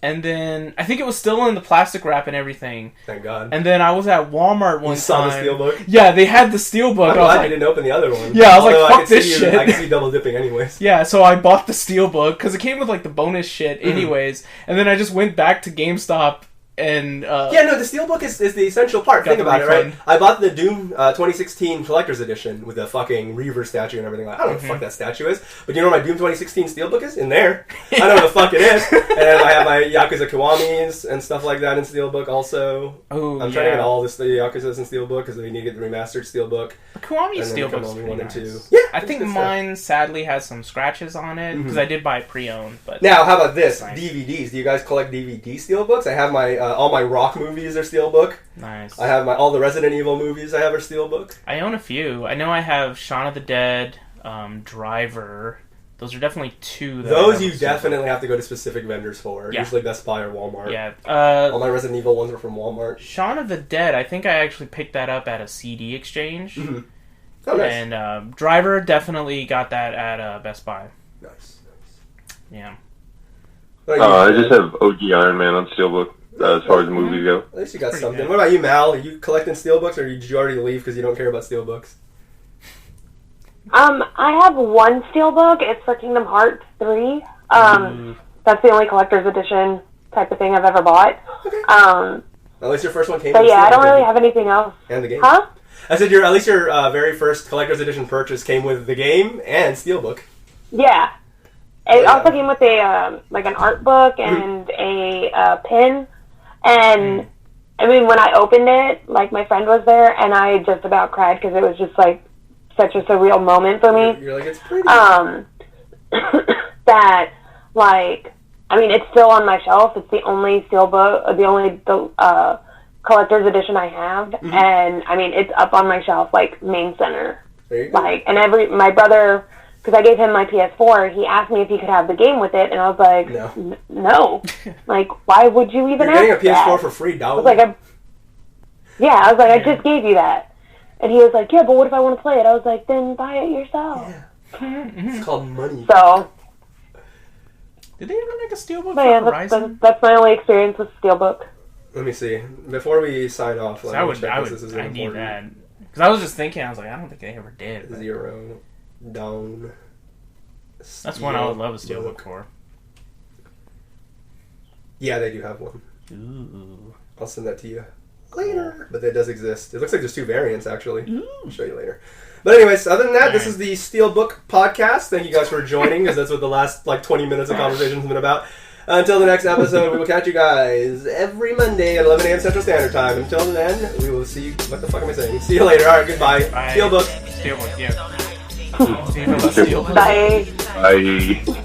And then I think it was still in the plastic wrap and everything. Thank God. And then I was at Walmart one time. You saw the steelbook? Yeah, they had the steelbook. I'm glad you didn't open the other one. Yeah, I was Although like, fuck this shit. I can see double dipping anyways. Yeah, so I bought the steelbook because it came with like the bonus shit anyways. And then I just went back to GameStop and yeah, no, the steelbook is the essential part. Think about it, right? I bought the Doom 2016 Collector's Edition with the fucking Reaver statue and everything. I don't know what the fuck that statue is, but you know where my Doom 2016 steelbook is? In there. I don't know what the fuck it is. And then I have my Yakuza Kiwamis and stuff like that in steelbook also. Oh, I'm trying to get all the Yakuzas in steelbook because they need to get the remastered steelbook. The Kiwami steelbook is one nice. and two. Yeah, I think mine sadly has some scratches on it because I did buy it pre-owned. But now, how about this? Nice. DVDs. Do you guys collect DVD steelbooks? I have my all my Rock movies are steelbook. Nice. I have all the Resident Evil movies I have are steelbook. I own a few. I know I have Shaun of the Dead, Driver. Those are definitely two. Those you definitely have to go to specific vendors for. Yeah. Usually Best Buy or Walmart. Yeah. All my Resident Evil ones are from Walmart. Shaun of the Dead, I think I actually picked that up at a CD exchange. Mm-hmm. Oh, nice. And Driver definitely got that at Best Buy. Nice. Yeah. I just have OG Iron Man on steelbook as far as movies go. At least you got Pretty something. good. What about you, Mal? Are you collecting steelbooks, or did you already leave because you don't care about steelbooks? I have one steelbook. It's for Kingdom Hearts 3. That's the only collector's edition type of thing I've ever bought. Okay. At least your first one came. But with yeah, I don't steelbook really have anything else. And the game. Huh? I said at least your very first collector's edition purchase came with the game and steelbook. Yeah. It also came with a like an art book and a pin. And I mean, when I opened it, like my friend was there, and I just about cried because it was just like such a surreal moment for me. You're like, it's pretty. That like, I mean, it's still on my shelf. It's the only steelbook, the only collector's edition I have, and I mean, it's up on my shelf, like main center. There you go. Like, and my brother, because I gave him my PS4, he asked me if he could have the game with it, and I was like, no. Like, why would you even You're ask getting a PS4 that? for free, dog. I was like, I just gave you that. And he was like, yeah, but what if I want to play it? I was like, then buy it yourself. Yeah. It's called money. So, Did they ever make a steelbook but for yeah, Horizon? that's my only experience with steelbook. Let me see. Before we sign off, let me check this. This is I need important. that. Because I was just thinking, I was like, I don't think they ever did. But 0 down. that's one I would love a steelbook for. Yeah, they do have one. Ooh. I'll send that to you later. But that does exist. It looks like there's two variants, actually. I'll show you later. But anyways, other than that, this is the Steelbook Podcast. Thank you guys for joining, because that's what the last 20 minutes of conversation has been about. Until the next episode, we will catch you guys every Monday at 11 a.m. Central Standard Time. Until then, we will see you. What the fuck am I saying? See you later. All right, goodbye. Bye. Steelbook. Steelbook, yeah. Steelbook. Bye. Bye.